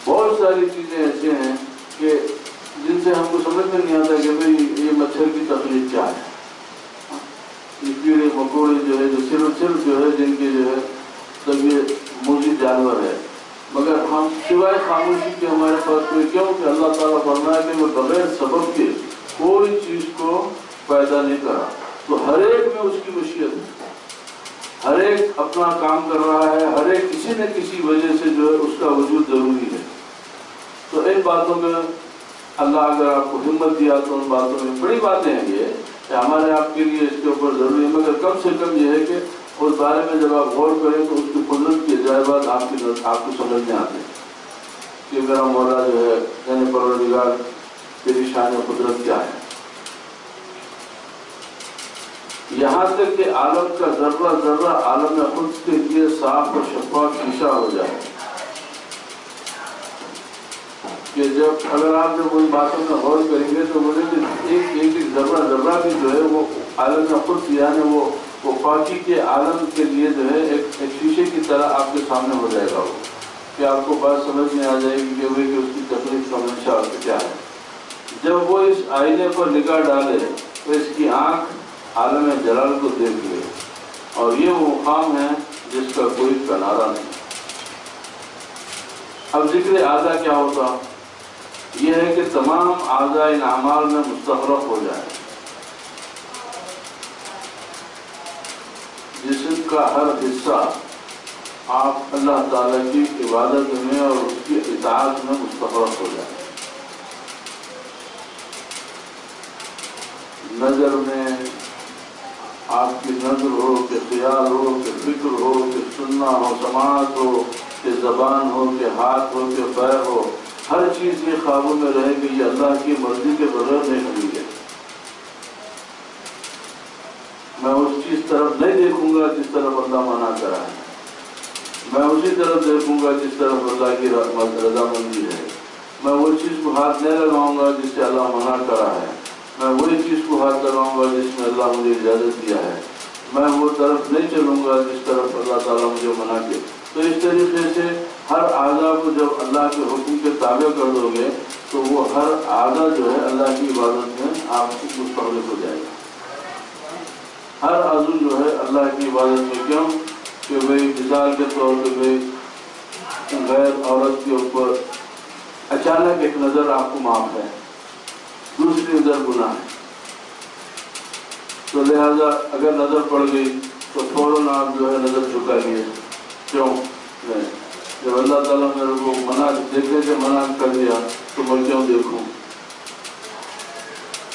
بہت ساری چیزیں ایسے ہیں کہ جن سے ہم کو سمجھ میں نہیں آتا کہ بھئی یہ مچھر کی تخلیق کیا ہے، یہ کیڑے مکوڑے جو ہے جو صرف جو ہے جن کے جو ہے تب یہ موذی جانور ہے، مگر ہم سوائے خاموشی کے ہمارے پاس کوئی کیوں کہ اللہ تعالیٰ فرمایا کہ میں بغیر سبب کے کوئی چیز کو پیدا نہیں کرا، تو ہر ایک میں اس کی مشیت ہے، ہر ایک اپنا کام کر رہا ہے، ہر ایک کسی نہ کسی وجہ سے جو ہے اس کا وجود ضروری ہے۔ تو ان باتوں میں اللہ اگر آپ کو ہمت دیا تو ان باتوں میں بڑی باتیں ہیں یہ کہ ہمارے آپ کے لیے اس کے اوپر ضروری ہے، مگر کم سے کم یہ ہے کہ اس بارے میں جب آپ غور کریں تو اس کی قدرت کی عجائبات آپ کو سمجھ میں آتے ہیں کہ میرا مولا جو ہے یعنی پروردگار تیری شان و قدرت کیا ہے۔ یہاں تک کہ عالم کا ذرہ ذرہ عالم خود کے لیے صاف و شفاف شیشہ ہو جائے کہ جب اگر آپ جب ان باتوں میں غور کریں گے تو مجھے ایک ذرہ ذرہ بھی جو ہے وہ عالم خود یعنی وہ پاکی کے عالم کے لیے جو ہے ایک شیشے کی طرح آپ کے سامنے ہو جائے گا، وہ کہ آپ کو بات سمجھ میں آ جائے گی کہ اس کی تکلیف کا منشا کیا ہے۔ جب وہ اس آئینے پر نگاہ ڈالے تو اس کی آنکھ عالم جلال کو دیکھ لے، اور یہ وہ مقام ہے جس کا کوئی کنارہ نہیں۔ اب ذکر اعضاء کیا ہوتا؟ یہ ہے کہ تمام اعضاء ان اعمال میں مستغرق ہو جائے، جسم کا ہر حصہ آپ اللہ تعالیٰ کی عبادت میں اور اس کی اطاعت میں مستغرق ہو جائے۔ نظر میں آپ کی نظر ہو کہ خیال ہو کہ فکر ہو کہ سننا ہو سماعت ہو کہ زبان ہو کہ ہاتھ ہو کہ پیر ہو، ہر چیز یہ قابو میں رہے کہ یہ اللہ کی مرضی کے بغیر نہیں ہوئی ہے۔ میں اس چیز طرف نہیں دیکھوں گا جس طرف اللہ منع کرا ہے، میں اسی طرف دیکھوں گا جس طرف اللہ کی رضامندی ہے، میں وہ چیز کو ہاتھ نہیں لگاؤں گا جس سے اللہ منع کرا ہے، میں وہی چیز کو ہاتھ لگاؤں گا جس میں اللہ مجھے اجازت دیا ہے، میں وہ طرف نہیں چلوں گا جس طرف اللہ تعالیٰ مجھے منع کیا۔ تو اس طریقے سے ہر اعضاء کو جب اللہ کے حکم کے تابع کر دو گے تو وہ ہر اعضاء جو ہے اللہ کی عبادت میں آپ کو مستغرق ہو جائے گا۔ ہر عضو جو ہے اللہ کی عبادت میں، کیوں کہ بھئی مثال کے طور پہ بھئی غیر عورت کے اوپر اچانک ایک نظر آپ کو معاف ہے، دوسری نظر گناہ ہے، تو لہذا اگر نظر پڑ گئی تو فوراً آپ جو ہے نظر جھکا لیے، کیوں جب اللہ تعالیٰ میرے کو منع دیکھنے سے منع کر دیا تو میں کیوں دیکھوں۔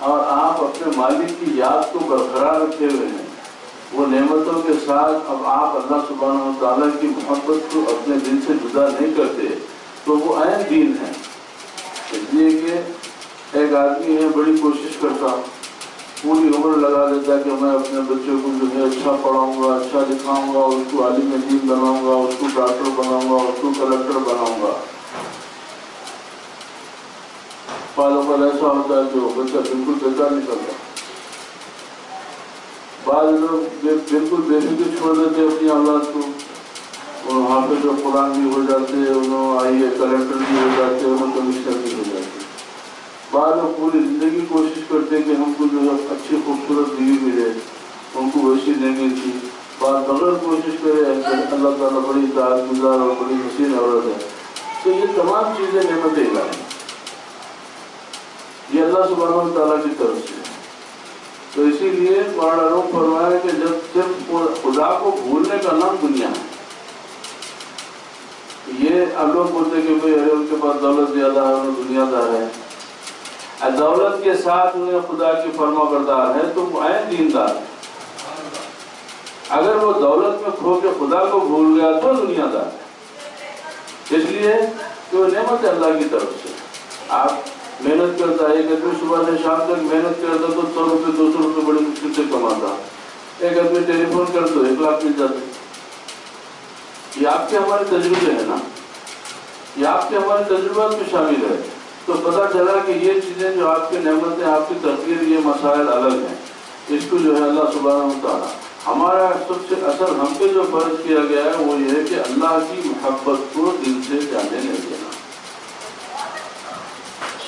اور آپ اپنے مالک کی یاد کو برقرار رکھے ہوئے ہیں، وہ نعمتوں کے ساتھ اب آپ اللہ سبحانہ و تعالیٰ کی محبت کو اپنے دل سے جدا نہیں کرتے، تو وہ عین دین ہے۔ اس لیے کہ ایک آدمی ہے بڑی کوشش کرتا، پوری عمر لگا دیتا کہ میں اپنے بچوں کو جو ہے اچھا پڑھاؤں گا، اچھا لکھاؤں گا، اس کو عالم دین بناؤں گا، اس کو ڈاکٹر بناؤں گا، اس کو کلکٹر بناؤں گا۔ بعض اوقات ایسا ہوتا ہے کہ وہ بچہ بالکل بیکار نکلتا، بعض لوگ بالکل بے فکر چھوڑ دیتے اپنی اولاد کو، وہاں پہ جو قرآن بھی ہو جاتے، انہوں آئیے کلکٹر بھی ہو جاتے، انہوں کمشنر بھی ہو جاتے۔ بعض لوگ پوری زندگی کوشش کرتے کہ ہم کو جو ہے اچھی خوبصورت بیوی ملے، ان کو ویسی نہیں ملتی، بعض بغیر کوشش کرے اللہ تعالیٰ بڑی اطاعت گزار اور بڑی حسین عورت ہے۔ تو یہ تمام چیزیں نعمت الہی، یہ اللہ سبحانہ و تعالیٰ کی طرف سے۔ تو اسی لیے مولانا روم فرمایا کہ جب صرف خدا کو بھولنے کا نام دنیا ہے۔ یہ اب لوگ بولتے کہ بھائی ارے ان کے پاس دولت زیادہ ہے، انہیں دنیا دار ہے، دولت کے ساتھ انہیں خدا کی فرما بردار ہے تو وہ عین دیندار ہے۔ اگر وہ دولت میں کھو کے خدا کو بھول گیا تو دنیا دار ہے، اس لیے کہ وہ نعمت ہے اللہ کی طرف سے۔ آپ محنت کرتا ہے، ایک آدمی صبح سے شام تک محنت کرتا تو 100 روپے 200 روپے بڑی مشکل سے کماتا، ایک آدمی ٹیلی فون کرتا تو 1 لاکھ مل جاتے۔ یہ آپ کے ہمارے تجربے ہیں نا، یہ آپ کے ہمارے تجربات میں شامل ہے، تو پتہ چلا کہ یہ چیزیں جو آپ کی نعمتیں، آپ کی تقدیر، یہ مسائل الگ ہیں۔ اس کو جو ہے اللہ سبحانہ و تعالیٰ، ہمارا سب سے اصل ہم پہ جو فرض کیا گیا ہے وہ یہ ہے کہ اللہ کی محبت کو دل سے جانے نہیں دینا،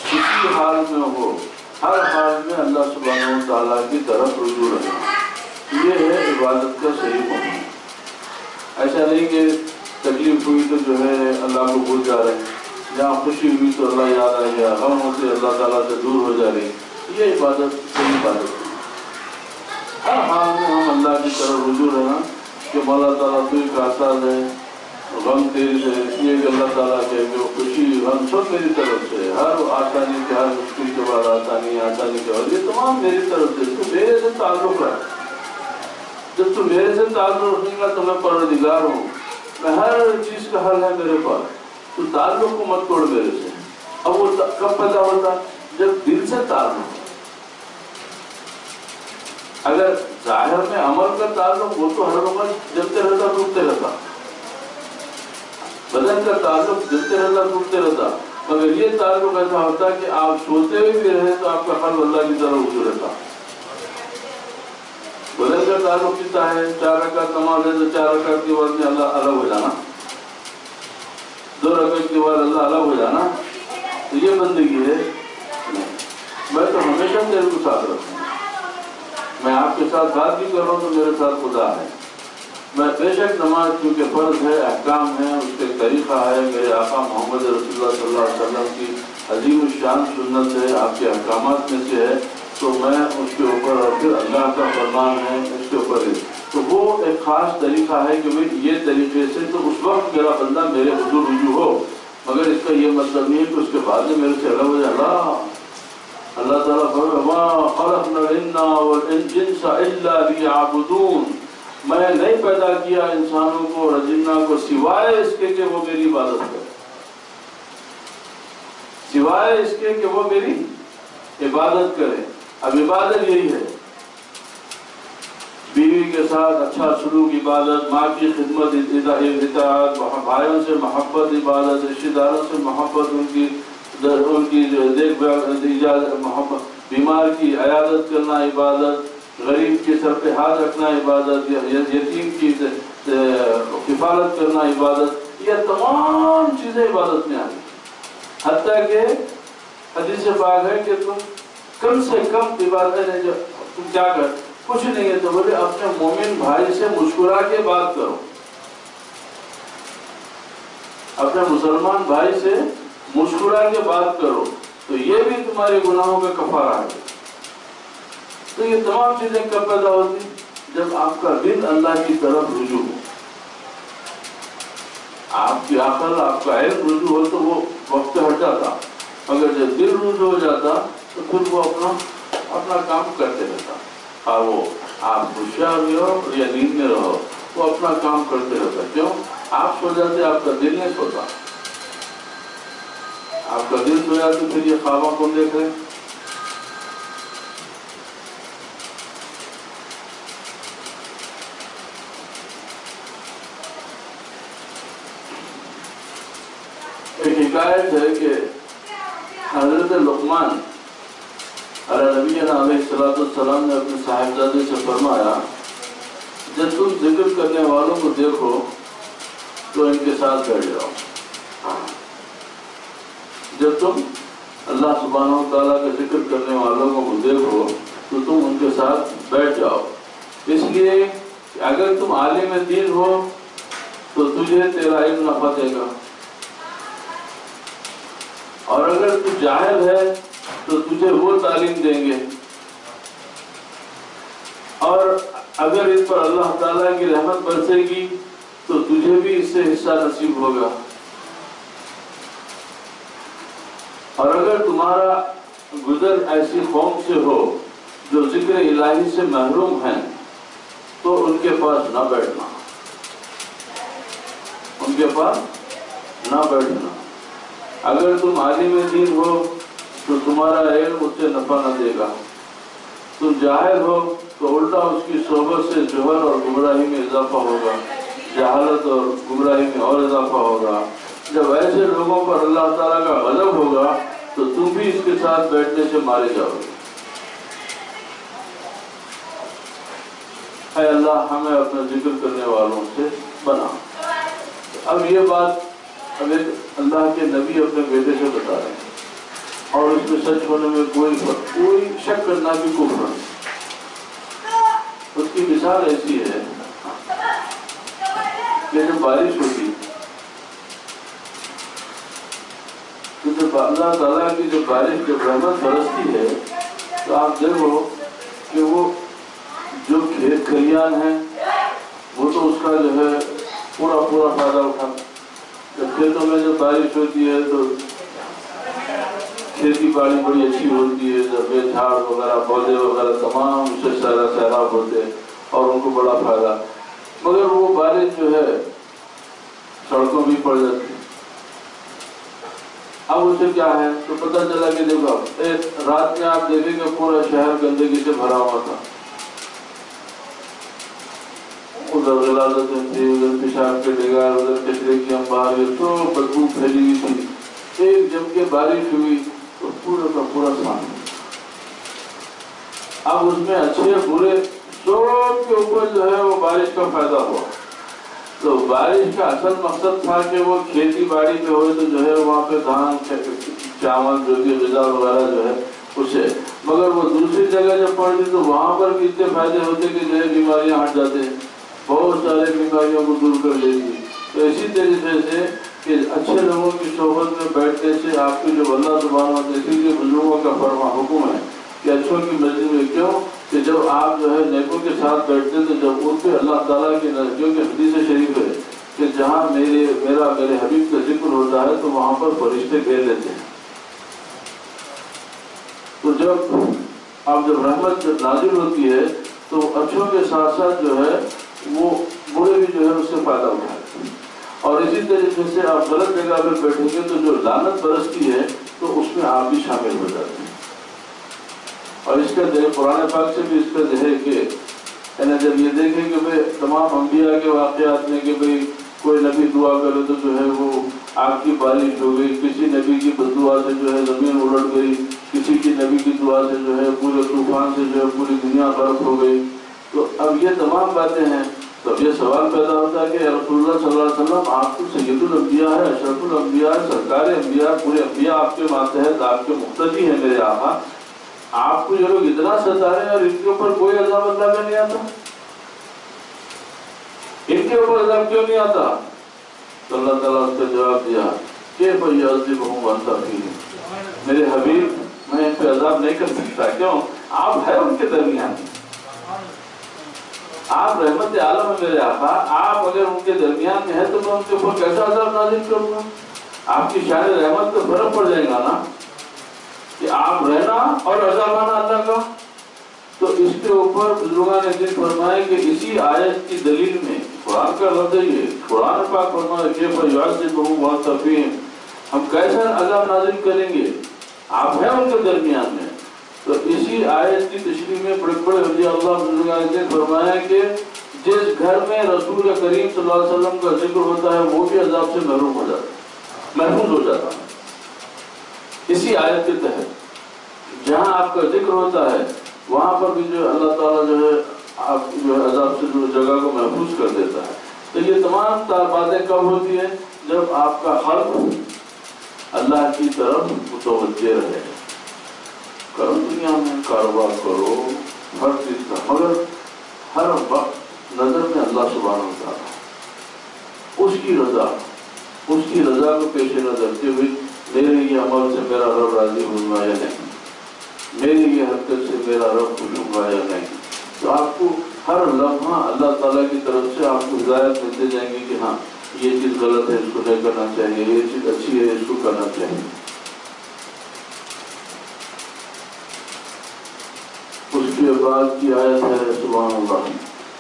کسی حال میں ہو، ہر حال میں اللہ سبحانہ و تعالیٰ کی طرف رجوع رہنا، یہ ہے عبادت کا صحیح ہونا۔ ایسا نہیں کہ تکلیف ہوئی تو جو ہے اللہ کو بھول جا رہے ہیں، جہاں خوشی ہوئی تو اللہ یاد آ گیا، غم ہوتے اللہ تعالیٰ سے دور ہو جا رہی، یہ عبادت صحیح عبادت ہے۔ ہر حال میں ہم اللہ کی طرف رجوع رہنا کہ مولا تعالیٰ تو ہی کا ساتھ ہے، غم تیری سے، اس لیے کہ اللہ تعالیٰ کے جو خوشی غم سب میری طرف سے، ہر آسانی کے، ہر مشکل کے بعد آسانی، آسانی کے بعد یہ تمام میری طرف سے، تو میرے سے تعلق رکھ۔ جب تو میرے سے تعلق رکھیں گا تو میں پروردگار ہوں، میں ہر چیز کا حل ہے میرے پاس، تو تعلق کو مت توڑ میرے سے۔ اب وہ کب پیدا ہوتا؟ جب دل سے تعلق۔ اگر ظاہر میں عمل کا تعلق وہ تو ہر وقت جلتے رہتا ٹوٹتے رہتا، بدن کا تعلق جلتے رہتا ٹوٹتے رہتا، مگر یہ تعلق ایسا ہوتا کہ آپ سوتے ہوئے بھی رہے تو آپ کا قلب اللہ کی طرف رجوع رہتا۔ بدن کا تعلق کتنا ہے؟ 4 رکعت نماز ہے تو 4 رکعت کے بعد میں اللہ الگ ہو جانا، 2 رکعت کے بعد اللہ الگ ہو جانا، تو یہ بندگی ہے؟ میں تو ہمیشہ تیرے کو ساتھ رکھوں، میں آپ کے ساتھ بات بھی کر رہا ہوں تو میرے ساتھ خدا ہے۔ میں بے شک نماز کیونکہ فرض ہے، احکام ہے، اس کے طریقہ ہے، میرے آقا محمد رسول اللہ صلی اللہ علیہ وسلم کی عظیم الشان سنت ہے، آپ کے احکامات میں سے ہے، تو میں اس کے اوپر، اور پھر اللہ کا فرمان ہے اس کے اوپر ہے، تو وہ ایک خاص طریقہ ہے کہ بھائی یہ طریقے سے تو اس وقت میرا بندہ میرے حضور رجوع ہو، مگر اس کا یہ مطلب نہیں ہے کہ اس کے بعد میں میرے سے الگ ہو جائے۔ اللہ تعالیٰ فرماتا ہے وَمَا خَلَقْنَا الْجِنَّ وَالْإِنسَ إِلَّا لِيَعْبُدُونَ، میں نہیں پیدا کیا انسانوں کو اور جنہ کو سوائے اس کے کہ وہ میری عبادت کرے، سوائے اس کے کہ وہ میری عبادت کرے۔ اب عبادت یہی ہے، بیوی کے ساتھ اچھا سلوک عبادت، ماں کی خدمت اطاعت، بھائیوں سے محبت عبادت، رشتہ داروں سے محبت، ان کی دیکھ بھال محبت، بیمار کی عیادت کرنا عبادت، غریب کے سر پہ ہاتھ رکھنا عبادت، یتیم کی کفالت کرنا عبادت، یہ تمام چیزیں عبادت میں آئی۔ حتیٰ کہ حدیث پاک ہے کہ تم کم سے کم عبادت ہے جو تم کیا کر کچھ نہیں ہے تو بولے اپنے مومن بھائی سے مسکرا کے بات کرو، اپنے مسلمان بھائی سے مسکرا کے بات کرو، تو یہ بھی تمہارے گناہوں کا کفارہ ہے۔ تو یہ تمام چیزیں کب پیدا ہوتی؟ جب آپ کا دل اللہ کی طرف رجوع ہو، آپ کی عقل، آپ کا علم رجوع ہو تو وہ وقت ہٹ جاتا، مگر جب دل رجوع ہو جاتا تو پھر وہ اپنا اپنا کام کرتے رہتا، اور وہ آپ ہوشیار بھی ہو یا نیند میں رہو، وہ اپنا کام کرتے رہتا. کیوں؟ آپ سو جاتے، آپ کا دل نہیں سوتا. آپ کا دل سو جاتے، پھر یہ خوابہ کون دیکھ رہے؟ ایک حکایت ہے کہ حضرت لقمان علیہ نبی علیہ السلام نے اپنے صاحبزادے سے فرمایا، جب تم ذکر کرنے والوں کو دیکھو تو ان کے ساتھ بیٹھ جاؤ. جب تم اللہ سبحانہ و تعالیٰ کا ذکر کرنے والوں کو دیکھو تو تم ان کے ساتھ بیٹھ جاؤ. اس لیے کہ اگر تم عالم دین ہو تو تجھے تیرا علم نفع دے گا، اور اگر تو جاہل ہے تو تجھے وہ تعلیم دیں گے، اور اگر اس پر اللہ تعالیٰ کی رحمت برسے گی تو تجھے بھی اس سے حصہ نصیب ہوگا. اور اگر تمہارا گزر ایسی قوم سے ہو جو ذکر الہی سے محروم ہیں تو ان کے پاس نہ بیٹھنا، ان کے پاس نہ بیٹھنا. اگر تم عالم دین ہو تو تمہارا علم اس سے نفع نہ دے گا. تم جاہل ہو تو الٹا اس کی صحبت سے جہل اور گمراہی میں اضافہ ہوگا، جہالت اور گمراہی میں اور اضافہ ہوگا. جب ایسے لوگوں پر اللہ تعالیٰ کا غضب ہوگا تو تم بھی اس کے ساتھ بیٹھنے سے مارے جاؤ گے. اے اللہ ہمیں اپنا ذکر کرنے والوں سے بنا. اب یہ بات اب ایک اللہ کے نبی اپنے بیٹے سے بتا رہے ہیں، اور اس میں سچ ہونے میں کوئی شک کرنا بھی کفر ہے. اس کی مثال ایسی ہے کہ جب بارش ہوتی تو جب اللہ تعالیٰ کی جو بارش جب رحمت برستی ہے تو آپ دیکھو کہ وہ جو کھیت کھلیان ہیں وہ تو اس کا جو ہے پورا فائدہ اٹھا. جب کھیتوں میں جب بارش ہوتی ہے تو کھیتی باڑی بڑی اچھی ہوتی ہے، جب جھاڑ وغیرہ پودے وغیرہ تمام اس سے سیراب ہوتے ہیں اور ان کو بڑا فائدہ. مگر وہ بارش جو ہے سڑکوں بھی پڑ جاتی ہے. اب اسے کیا ہے تو پتہ چلا کہ دیکھو ایک رات میں آپ دیکھیں گے پورا شہر گندگی سے بھرا ہوا تھا. ادھر غلاظتیں تھی، ادھر پیشاب کے ڈگار، ادھر کچرے کی انبار، یہ تو بدبو پھیلی ہوئی تھی. ایک جم کے بارش ہوئی تو پورا کا پورا سامنے. اب اس میں اچھے برے سب کے اوپر جو ہے وہ بارش کا فائدہ ہوا. تو بارش کا اصل مقصد تھا کہ وہ کھیتی باڑی میں ہوئے تو جو ہے وہاں پہ دھان چاول جو بھی غذا وغیرہ جو ہے اسے، مگر وہ دوسری جگہ جب پڑتی تو وہاں پر بھی اتنے فائدے ہوتے کہ جو ہے بیماریاں ہٹ جاتے ہیں، بہت سارے بیماریوں کو دور کر لیتی. تو اسی طریقے سے کہ اچھے لوگوں کی صحبت میں بیٹھنے سے آپ کی جو اللہ سبحانہ اسی کے بزرگوں کا فرما حکم ہے کہ اچھوں کی مسجد میں کیوں کہ جب آپ جو ہے نیکوں کے ساتھ بیٹھتے تو جب ان پہ اللہ تعالیٰ کی نزدیکوں کے حدیث شریف ہے کہ جہاں میرے حبیب کا ذکر ہوتا ہے تو وہاں پر فرشتے گھیر لیتے ہیں. تو جب رحمت جب نازل ہوتی ہے تو اچھوں کے ساتھ ساتھ جو ہے وہ برے بھی جو ہے اس سے فائدہ اٹھاتے ہیں. اور اسی طریقے سے آپ غلط جگہ پہ بیٹھیں گے تو جو لعنت برستی ہے تو اس میں آپ بھی شامل ہو جاتے ہیں. اور اس کا قرآن پاک سے بھی اس کا ہے کہ جب یہ دیکھیں کہ بھئی تمام انبیاء کے واقعات میں کہ بھئی کوئی نبی دعا کرے تو جو ہے وہ آگ کی بارش ہو گئی، کسی نبی کی بددعا سے جو ہے زمین الٹ گئی، کسی کی نبی کی دعا سے جو ہے پورے طوفان سے جو ہے پوری دنیا غرق ہو گئی. تو اب یہ تمام باتیں ہیں. تو اب یہ سوال پیدا ہوتا ہے کہ رسول اللہ صلی اللہ علیہ وسلم آپ تو سید الانبیاء ہے، اشرف الانبیاء ہے، سرکار انبیاء، پورے انبیاء آپ کے ماتحت آپ کے مقتدی ہیں میرے آقا، آپ کو یہ لوگ اتنا ستا رہے ہیں اور ان کے اوپر کوئی عذاب اللہ کا نہیں آتا، ان کے اوپر عذاب کیوں نہیں آتا؟ تو اللہ تعالیٰ اس کا جواب دیا کہ فَيُعَذِّبُهُمْ وَأَنْتَ فِيهِمْ، میرے حبیب میں ان پہ عذاب نہیں کر سکتا. کیوں؟ آپ ہیں ان کے درمیان، آپ رحمت عالم ہے میرے آقا، آپ اگر ان کے درمیان میں ہیں تو میں ان کے اوپر کیسا عذاب نازل کروں گا؟ آپ کی شان رحمت تو فرق پڑ جائے گا نا کہ آپ رہنا اور عذاب آنا اللہ کا. اس کے اوپر بزرگان نے دن فرمائے کہ اسی آیت کی دلیل میں قرآن کا لفظ ہے یہ، قرآن پاک فرمائے کہ فَيُعَذِّبُهُمْ وَالْتَفِيهِمْ، ہم کیسا عذاب نازل کریں گے، آپ ہیں ان کے درمیان میں۔ تو اسی آیت کی تشریح میں بڑے بڑے اولیاء اللہ بزرگان نے فرمایا کہ جس گھر میں رسول کریم صلی اللہ علیہ وسلم کا ذکر ہوتا ہے وہ بھی عذاب سے محروم ہو جاتا ہے، محفوظ ہو جاتا ہے۔ اسی آیت کے تحت جہاں آپ کا ذکر ہوتا ہے وہاں پر بھی جو اللہ تعالیٰ جو ہے آپ جو ہے عذاب سے جو جگہ کو محفوظ کر دیتا ہے۔ تو یہ تمام باتیں کب ہوتی ہیں؟ جب آپ کا قلب اللہ کی طرف متوجہ رہے۔ کرو دنیا میں کاروبار کرو ہر چیز کا، مگر ہر وقت نظر میں اللہ سبحانہ وتعالیٰ، اس کی رضا کو پیش نظر رکھتے ہوئے میرے یہ عمل سے میرا رب راضی ہوگا یا نہیں، میری یہ حرکت سے میرا رب خوش ہوگا یا نہیں۔ تو آپ کو ہر لمحہ اللہ تعالیٰ کی طرف سے آپ کو ہدایت ملتے جائیں گے کہ ہاں یہ چیز غلط ہے، اس کو نہیں کرنا چاہیے، یہ چیز اچھی ہے، اس کو کرنا چاہیے۔ اس کے بعد کی آیت ہے سبحان اللہ،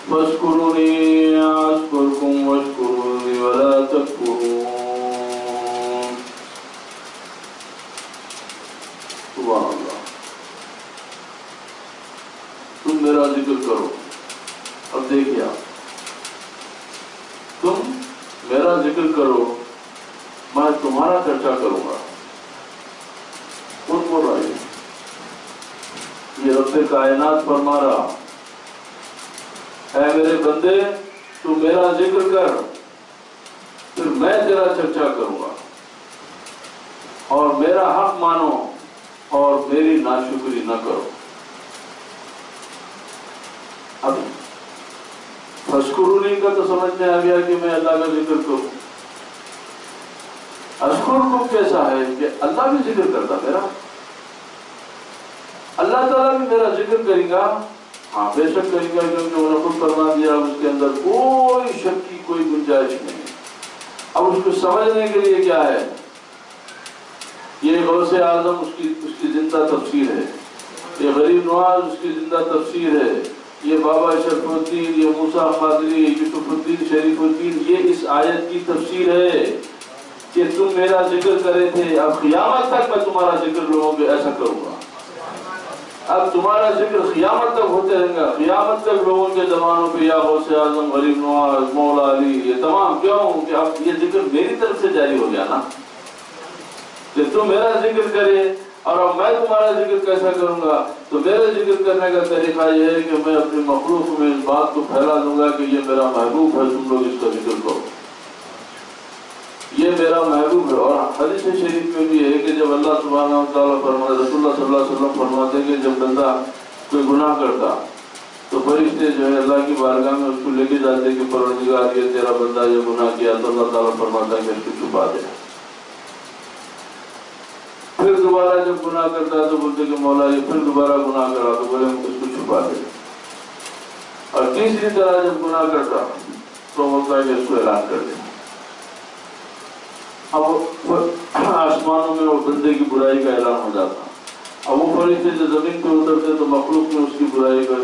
فَاذْكُرُونِي أَذْكُرْكُمْ وَاشْكُرُوا لِي وَلَا تَكْفُرُونِ۔ سبحان اللہ، تم میرا ذکر کرو۔ اب دیکھیے آپ، تم میرا ذکر کرو، میں تمہارا چرچا کروں گا۔ کون بول رہا ہے؟ یہ رب کائنات فرما رہا، اے میرے بندے تو میرا ذکر کر، پھر میں تیرا چرچا کروں گا، اور میرا حق مانو اور میری ناشکری نہ کرو۔ اب فَاذْكُرُونِی کا تو سمجھ میں آ گیا کہ میں اللہ کا ذکر کروں۔ اذکرکم کیسا ہے کہ اللہ بھی ذکر کرتا میرا، اللہ تعالیٰ بھی میرا ذکر کرے گا، ہاں بے شک کرے گا، کیونکہ انہوں نے خود فرما دیا، اس کے اندر کوئی شک کی کوئی گنجائش نہیں۔ اب اس کو سمجھنے کے لیے کیا ہے؟ یہ غوث اعظم اس کی زندہ تفسیر ہے، یہ غریب نواز اس کی زندہ تفسیر ہے، یہ بابا شرف الدین، یہ موسیٰ قادری، یوسف الدین شریف الدین، یہ اس آیت کی تفسیر ہے کہ تم میرا ذکر کرے تھے، اب قیامت تک میں تمہارا ذکر لوگوں کے ایسا کروں گا۔ اب تمہارا ذکر قیامت تک ہوتے رہیں گا، قیامت تک لوگوں کے زمانوں پہ یا غوث اعظم، غریب نواز، مولا علی، یہ تمام کیوں کہ اب یہ ذکر میری طرف سے جاری ہو گیا نا، کہ تم میرا ذکر کرے، اور اب میں تمہارا ذکر کیسا کروں گا؟ تو میرے ذکر کرنے کا طریقہ یہ ہے کہ میں اپنی مخلوق میں اس بات کو پھیلا دوں گا کہ یہ میرا محبوب ہے، تم لوگ اس کا ذکر کرو، یہ میرا محبوب ہے۔ اور حدیث شریف میں بھی ہے کہ جب اللہ سبحانہ وتعالیٰ فرماتے، رسول اللہ صلی اللہ علیہ وسلم فرماتے کہ جب بندہ کوئی گناہ کرتا تو فرشتے جو ہے اللہ کی بارگاہ میں اس کو لے کے جاتے کہ پروردگار یہ تیرا بندہ یہ گناہ کیا، تو اللہ تعالیٰ فرماتا ہے کہ اس کو چھپا دے۔ پھر دوبارہ جب گناہ کرتا ہے تو بولتے کہ مولا یہ پھر دوبارہ گناہ کرا، تو بولے اس کو چھپا دے۔ اور تیسری طرح جب گناہ کرتا تو بولتا ہے کہ اس کو اعلان کر دے۔ اب آسمانوں میں وہ بندے کی برائی کا اعلان ہو جاتا، اب وہ فرشتے جو زمین پہ اترتے تو مخلوق میں اس کی برائی کا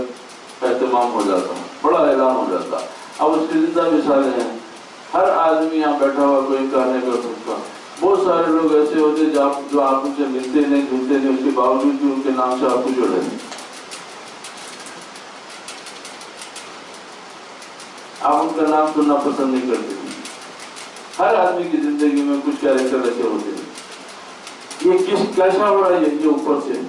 اہتمام ہو جاتا، بڑا اعلان ہو جاتا۔ اب اس کی زندہ مثالیں ہیں، ہر آدمی یہاں بیٹھا ہوا کوئی کہنے کا سکتا، بہت سارے لوگ ایسے ہوتے جو آپ سے ملتے نہیں جلتے نہیں، اس کے باوجود بھی ان کے نام سے آپ کو جڑے ہیں، آپ ان کا نام سننا پسند نہیں کرتے۔ ہر آدمی کی زندگی میں کچھ کیریکٹر ایسے ہوتے ہیں۔ یہ کیسا ہو رہا ہے؟ یہ اوپر سے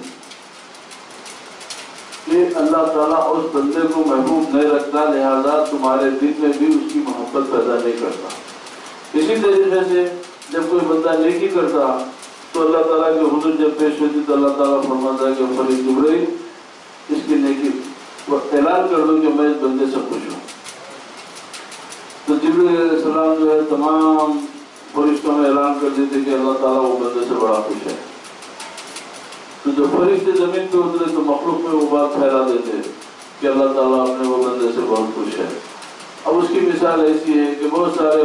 کہ اللہ تعالیٰ اس بندے کو محبوب نہیں رکھتا، لہذا تمہارے دل میں بھی اس کی محبت پیدا نہیں کرتا۔ اسی طریقے سے جب کوئی بندہ نیکی کرتا تو اللہ تعالیٰ کے حضور جب پیش ہوتی تو اللہ تعالیٰ فرماتا ہے کہ فرشتے جبرائیل اس کی نیکی اعلان کر دو کہ میں اس بندے سے خوش ہوں۔ تو جبرائیل علیہ السلام جو ہے تمام فرشتوں میں اعلان کر دیتے کہ اللہ تعالیٰ وہ بندے سے بڑا خوش ہے۔ تو جب فرشتے زمین پہ اترے تو مخلوق میں وہ بات پھیلا دیتے کہ اللہ تعالیٰ اپنے وہ بندے سے بہت خوش ہے۔ اب اس کی مثال ایسی ہے کہ بہت سارے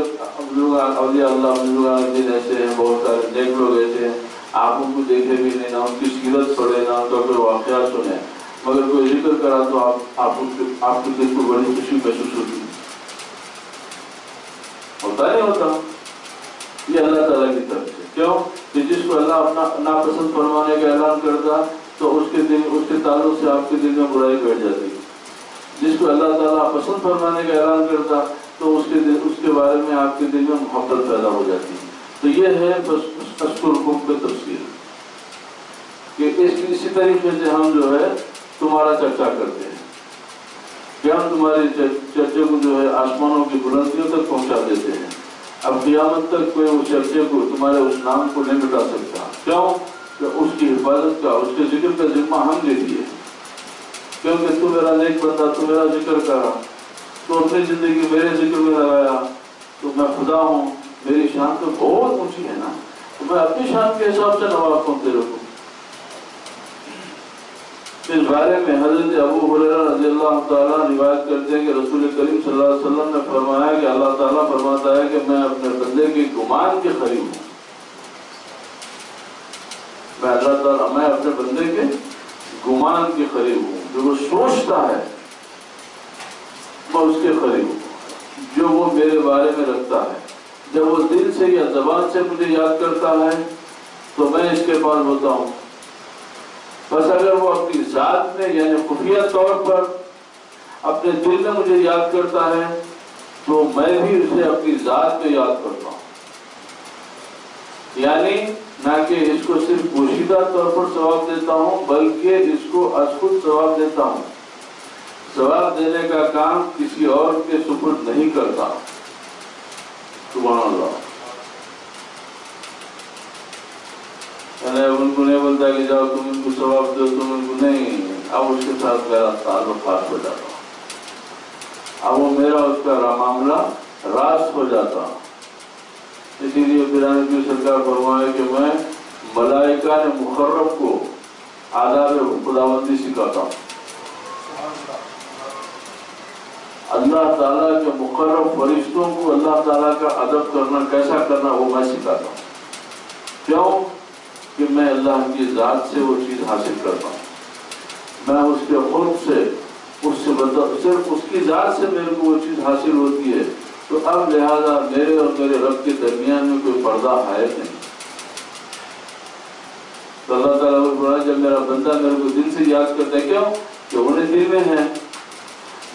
اولیاء اللہ بزرگان دین ایسے ہیں، بہت سارے نیک لوگ ایسے ہیں، آپ ان کو دیکھے بھی نہیں، نہ ان کی سیرت پڑھے، نہ ان کا کوئی واقعہ سنے، مگر کوئی ذکر کرا تو آپ کے دل کو بڑی خوشی محسوس ہوتی ہوتا نہیں ہوتا؟ یہ اللہ تعالیٰ کی طرف سے. کیوں کہ جس کو اللہ اپنا ناپسند فرمانے کا اعلان کرتا تو اس کے تعلق سے آپ کے دل میں برائی بیٹھ جاتی. جس کو اللہ تعالیٰ پسند فرمانے کا اعلان کرتا تو اس کے بارے میں آپ کے دل میں محبت پیدا ہو جاتی. تو یہ ہے اشکرکم کی تفسیر کہ اسی طریقے سے ہم جو ہے تمہارا چرچا کرتے ہیں کہ ہم تمہاری چرچے کو جو ہے آسمانوں کی بلندیوں تک پہنچا دیتے ہیں. اب قیامت تک کوئی اس چرچے کو تمہارے اس نام کو نہیں مٹا سکتا. کیوں کہ اس کی حفاظت کا اس کے ذکر کا ذمہ ہم لے لیے. کیونکہ تو میرا نیک بندہ تو میرا ذکر کرا تو اپنی زندگی میرے ذکر میں لگایا تو میں خدا ہوں. میری شان تو بہت اونچی ہے نا, تو میں اپنی شان کے حساب سے نواز ہوں تیرے کو. اس بارے میں حضرت ابو ہریرہ رضی اللہ تعالیٰ روایت کرتے ہیں کہ رسول کریم صلی اللہ علیہ وسلم نے فرمایا کہ اللہ تعالیٰ فرماتا ہے کہ میں اپنے بندے کے گمان کے قریب ہوں. میں اپنے بندے کے گمان کے قریب ہوں. جو وہ سوچتا ہے میں اس کے قریب ہوں. جو وہ میرے بارے میں رکھتا ہے, جب وہ دل سے یا زبان سے مجھے یاد کرتا ہے تو میں اس کے پاس ہوتا ہوں. بس اگر وہ اپنی ذات میں یعنی خفیہ طور پر اپنے دل میں مجھے یاد کرتا ہے تو میں بھی اسے اپنی ذات میں یاد کرتا ہوں. یعنی نہ کہ اس کو صرف پوشیدہ طور پر ثواب دیتا ہوں بلکہ اس کو از خود ثواب دیتا ہوں. ثواب دینے کا کام کسی اور کے سپرد نہیں کرتا. سبحان اللہ. ان کو نہیں بولتا کہ جاؤ تم ان کو ثواب دو, تم ان کو نہیں. اب اس کے ساتھ میرا تعلق خاص ہو جاتا, اب وہ میرا اس کا معاملہ راز ہو جاتا. اسی لیے پیرانے کی سرکار فرمائے کہ میں ملائکہ نے مقرب کو آداب خداوندی سکھاتا ہوں. اللہ تعالیٰ کے مقرب فرشتوں کو اللہ تعالیٰ کا ادب کرنا کیسا کرنا وہ میں سکھاتا ہوں. کیوں کہ میں اللہ کی ذات سے وہ چیز حاصل کرتا ہوں. میں اس کے خود سے صرف اس کی ذات سے میرے کو وہ چیز حاصل ہوتی ہے. تو اب لہذا میرے اور میرے رب کے درمیان میں کوئی پردہ ہے نہیں. تو اللہ تعالیٰ کو بولا جب میرا بندہ میرے کو دل سے یاد کرتا ہے, کیوں کہ انہیں دل میں ہے.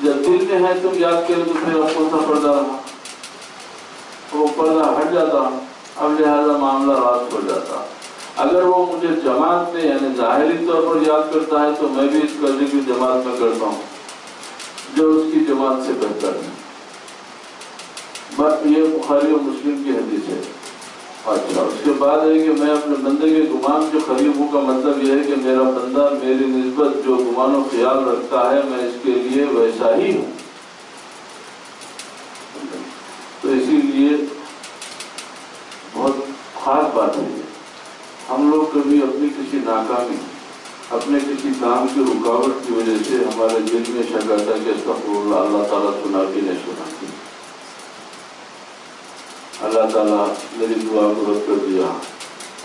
جب دل میں ہے تم یاد کرے تو پھر اب کون سا پردہ رہا, وہ پردہ ہٹ جاتا. اب لہذا معاملہ راست ہو جاتا. اگر وہ مجھے جماعت میں یعنی ظاہری طور پر یاد کرتا ہے تو میں بھی اس قرضے کی جماعت میں کرتا ہوں جو اس کی جماعت سے بہتر ہے. بس یہ بخاری و مسلم کی حدیث ہے. اچھا, اس کے بعد ہے کہ میں اپنے بندے کے گمان کے قریب ہوں کا مطلب یہ ہے کہ میرا بندہ میری نسبت جو گمان و خیال رکھتا ہے میں اس کے لیے ویسا ہی ہوں. تو اسی لیے بہت خاص بات ہے. ہم لوگ کبھی اپنی کسی ناکامی اپنے کسی کام کی رکاوٹ کی وجہ سے ہمارے دل میں شک آتا ہے کہ استغفر اللہ, اللہ تعالیٰ سنا کہ نہیں سنا. اللہ تعالیٰ میری دعا کو رد کر دیا,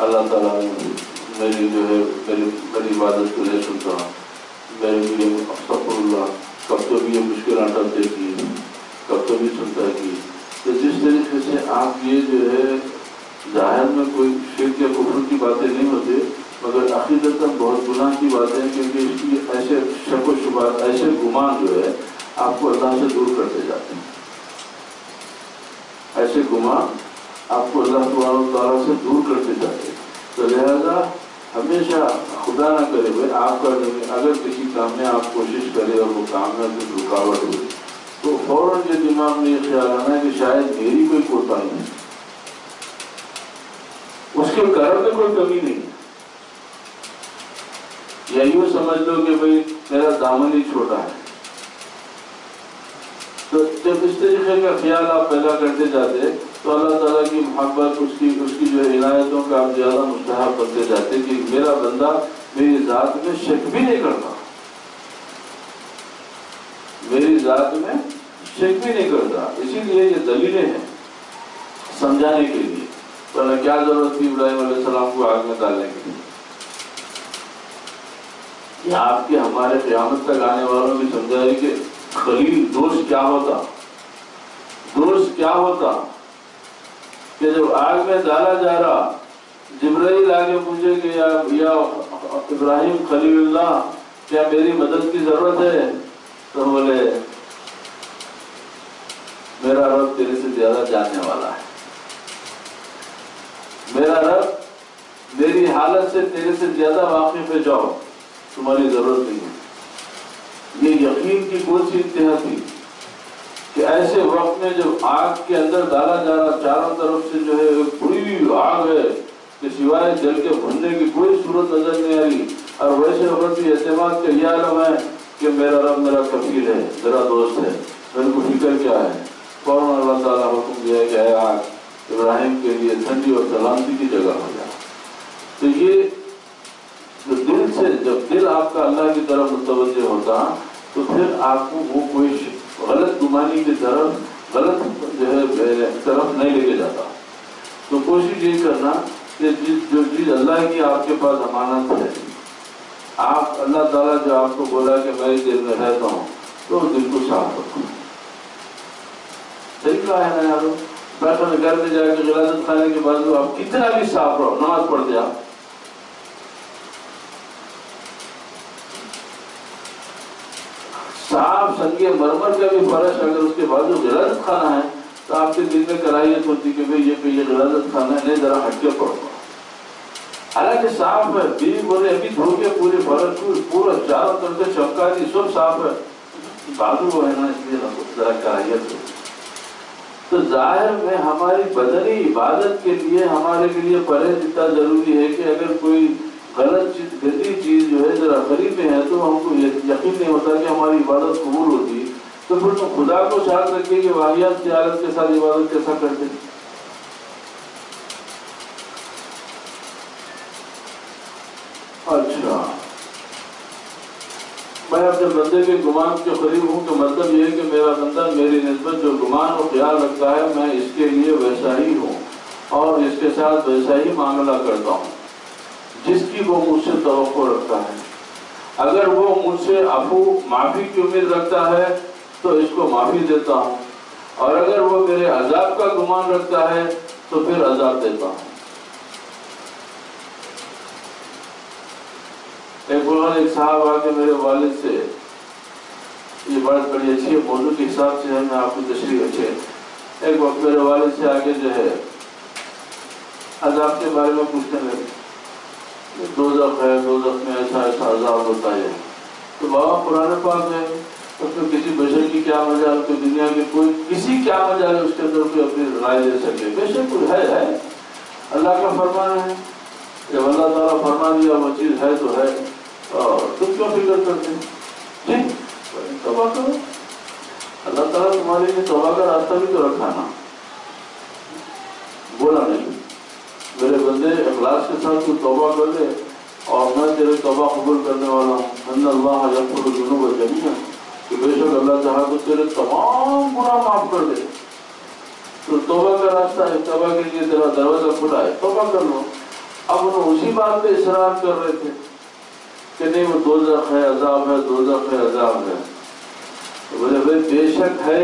اللہ تعالیٰ نے میری جو ہے میری عبادت کو نہیں سنتا, میرے لیے استغفر اللہ کب تو بھی یہ مشکلات آتے کی, کب تو بھی سنتا کی. تو جس طریقے سے آپ یہ جو ہے ظاہر میں کوئی شرک یا کفر کی باتیں نہیں ہوتے مگر عقیدتاً بہت گناہ کی باتیں, کیونکہ اس کی ایسے شک و شبہات ایسے گمان جو ہے آپ کو اللہ سے دور کرتے جاتے ہیں. ایسے گمان آپ کو اللہ تعالیٰ سے دور کرتے جاتے ہیں. تو لہذا ہمیشہ خدا نہ کرے بھائی آپ کا اگر کسی کام میں آپ کوشش کرے اور وہ کام میں کچھ رکاوٹ ہوئی تو فوراً یہ دماغ میں یہ خیال آنا ہے کہ شاید میری کوئی کوتاہی نہیں, اس کے کرم میں کوئی کمی نہیں. یا یوں سمجھ لو کہ بھائی میرا دامن ہی چھوٹا ہے. تو جب اس طریقے کا خیال آپ پیدا کرتے جاتے تو اللہ تعالیٰ کی محبت اس کی جو عنایتوں کا آپ زیادہ مستحب کرتے جاتے کہ میرا بندہ میری ذات میں شک بھی نہیں کرتا, میری ذات میں شک بھی نہیں کرتا. اسی لیے یہ دلیلیں ہیں سمجھانے کے لیے. تو کیا ضرورت تھی ابراہیم علیہ السلام کو آگ میں ڈالنے کی. یہ آپ کے ہمارے قیامت تک آنے والوں کی سمجھائے کہ خلیل دوست کیا ہوتا، دوست کیا ہوتا، کہ جب آگ میں ڈالا جا رہا جبرائیل آگے پوچھے کہ یا ابراہیم خلیل اللہ کیا میری مدد کی ضرورت ہے؟ تو بولے میرا رب تیرے سے زیادہ جاننے والا ہے، میرا رب میری حالت سے تیرے سے زیادہ واقف ہے، جاؤ تمہاری ضرورت نہیں ہے۔ یہ یقین کی کون سی انتہا تھی کہ ایسے وقت میں جب آگ کے اندر ڈالا جا رہا، چاروں طرف سے جو ہے ایک پوری آگ ہے کہ سوائے جل کے بھننے کی کوئی صورت نظر نہیں آ رہی، اور ویسے وقت بھی اعتماد کا یہ عالم ہے کہ میرا رب میرا کفیل ہے، میرا دوست ہے، میرے کو فکر کیا ہے۔ فوراً اللہ تعالیٰ حکم دیا کہ اے آگ ابراہیم کے لیے ٹھنڈی اور سلامتی کی جگہ ہو جائے۔ تو یہ جو دل سے، جب دل آپ کا اللہ کی طرف متوجہ ہوتا تو پھر آپ کو وہ کوئی غلط گمانی کی طرف، غلط جو ہے طرف نہیں لے کے جاتا۔ تو کوشش یہ کرنا کہ جو چیز اللہ کی آپ کے پاس امانت ہے، آپ اللہ تعالیٰ جو آپ کو بولا کہ میں اس دل میں رہتا ہوں، تو دل کو صاف رکھو۔ صحیح کہا ہے نا یارو؟ میں گھر میں جا کے غلاظت کھانے کے بعد آپ کتنا بھی صاف رہو، نماز پڑھ دیا، صاف سنگ مرمر کا بھی فرش اگر اس کے بعد غلاظت کھانا ہے تو آپ کے دل میں کراہیت ہوتی کہ بھئی یہ غلاظت کھانا ہے، نہیں ذرا ہٹ کے پڑھو۔ حالانکہ صاف ہے، بیوی بولے ابھی دھو کے پورے فرش پورا چاروں طرف سے چمکا دی، سب صاف ہے، بازو وہ ہے نا، اس لیے ذرا کراہیت ہوتی۔ تو ظاہر میں ہماری بدنی عبادت کے لیے ہمارے لیے پرہیز اتنا ضروری ہے کہ اگر کوئی غلط چیز، گندی چیز جو ہے ذرا قریب میں ہے تو ہم کو یقین نہیں ہوتا کہ ہماری عبادت قبول ہوتی۔ تو پھر تو خدا کو ساتھ رکھے کہ واحد کی حالت کے ساتھ عبادت کیسا کرتے۔ اچھا، میں اپنے بندے کے گمان کے قریب ہوں کہ مطلب یہ ہے کہ میرا بندہ میری نسبت جو گمان و خیال رکھتا ہے میں اس کے لیے ویسا ہی ہوں اور اس کے ساتھ ویسا ہی معاملہ کرتا ہوں جس کی وہ مجھ سے توقع رکھتا ہے۔ اگر وہ مجھ سے عفو معافی کی امید رکھتا ہے تو اس کو معافی دیتا ہوں، اور اگر وہ میرے عذاب کا گمان رکھتا ہے تو پھر عذاب دیتا ہوں۔ ایک صاحب آ کے میرے والد سے، یہ بات بڑی اچھی ہے، موضوع کے حساب سے ہے، میں آپ کو تشریح اچھے، ایک وقت میرے والد سے آگے جو ہے عذاب کے بارے میں پوچھنے لگے، دوزخ ہے، دوزخ میں ایسا ایسا عذاب ہوتا ہے۔ تو بابا قرآن پاک ہے، اس میں کسی بشر کی کیا مجال، کہ دنیا کے کوئی کسی کیا مجال ہے اس کے اندر کوئی اپنی رائے دے سکے؟ بے شک کوئی ہے، اللہ کا فرمان ہے، جب اللہ تعالیٰ فرما دیا وہ چیز ہے تو ہے، اور تم کیوں فکر کرتے جی؟ توبہ کرو، اللہ تعالیٰ تمہارے لیے توبہ کا راستہ بھی تو رکھا نا۔ بولا نہیں، میرے بندے اخلاص کے ساتھ تو توبہ کر لے اور میں تیرے توبہ قبول کرنے والا ہوں۔ ان اللہ یغفر الذنوب جميعا، کہ بے شک اللہ چاہا تو تیرے تمام گناہ معاف کر دے۔ تو توبہ کا راستہ ہے، توبہ کے لیے تیرا دروازہ کھلا ہے، توبہ کر لو۔ اب انہوں اسی بات پہ اصرار کر رہے تھے کہ نہیں وہ دوزخ ہے، عذاب ہے، دوزخ ہے، عذاب ہے۔ تو بولے بھائی بے شک ہے،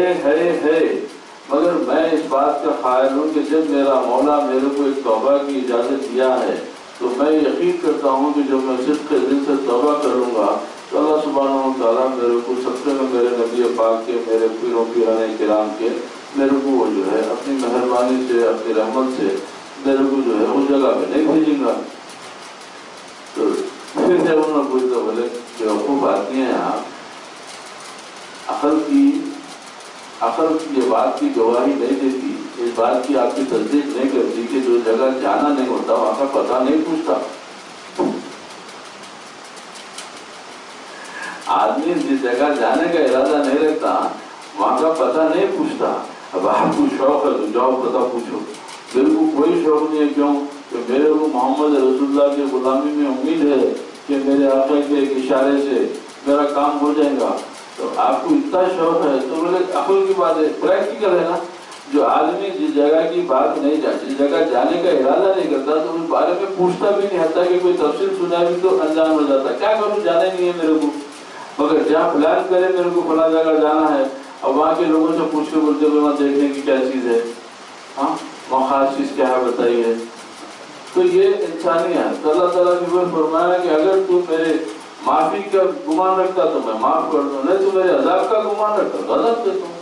مگر میں اس بات کا قائل ہوں کہ جب میرا مولا میرے کو ایک توبہ کی اجازت دیا ہے تو میں یقین کرتا ہوں کہ جب میں صدق کے دل سے توبہ کروں گا تو اللہ سبحانہ و تعالیٰ میرے کو سب سے میں میرے نبی پاک کے، میرے پیروں پیران کرام کے، میرے کو وہ جو ہے اپنی مہربانی سے، اپنی رحمت سے میرے کو جو ہے اس جگہ پہ نہیں بھیجیں گا۔ تو پھر جب انہوں نے پوچھتا بولے کہ خوب آتی ہیں آپ، عقل کی یہ بات کی گواہی نہیں دیتی، اس بات کی آپ کی تصدیق نہیں کرتی کہ جو جگہ جانا نہیں ہوتا وہاں کا پتہ نہیں پوچھتا۔ آدمی جس جگہ جانے کا ارادہ نہیں رکھتا وہاں کا پتہ نہیں پوچھتا۔ اب آپ کو شوق ہے تو جاؤ پتہ پوچھو، میرے کو کوئی شوق نہیں ہے، کیوں کہ میرے کو محمد رسول اللہ کی غلامی میں امید ہے کہ میرے آقا کے ایک اشارے سے میرا کام ہو جائے گا۔ تو آپ کو اتنا شوق ہے تو بولے عقل کی بات ہے، پریکٹیکل ہے نا، جو آدمی جس جگہ کی بات نہیں جانتا، جس جگہ جانے کا ارادہ نہیں کرتا تو اس بارے میں پوچھتا بھی نہیں، حتیٰ کہ کوئی تفصیل سنا بھی تو انجان ہو جاتا، کیا کروں جانا نہیں ہے میرے کو، مگر جہاں پلان کرے میرے کو فلاں جگہ جانا ہے، اب وہاں کے لوگوں سے پوچھ کے بولتے وہاں دیکھنے کی کیا چیز ہے، ہاں وہاں خاص چیز کیا ہے بتائیے. تو یہ انسانیت. تو اللہ تعالیٰ نے وہ فرمایا کہ اگر تو میرے معافی کا گمان رکھتا تو میں معاف کر دوں، نہیں تو میرے عذاب کا گمان رکھتا تو عذاب دیتا ہوں.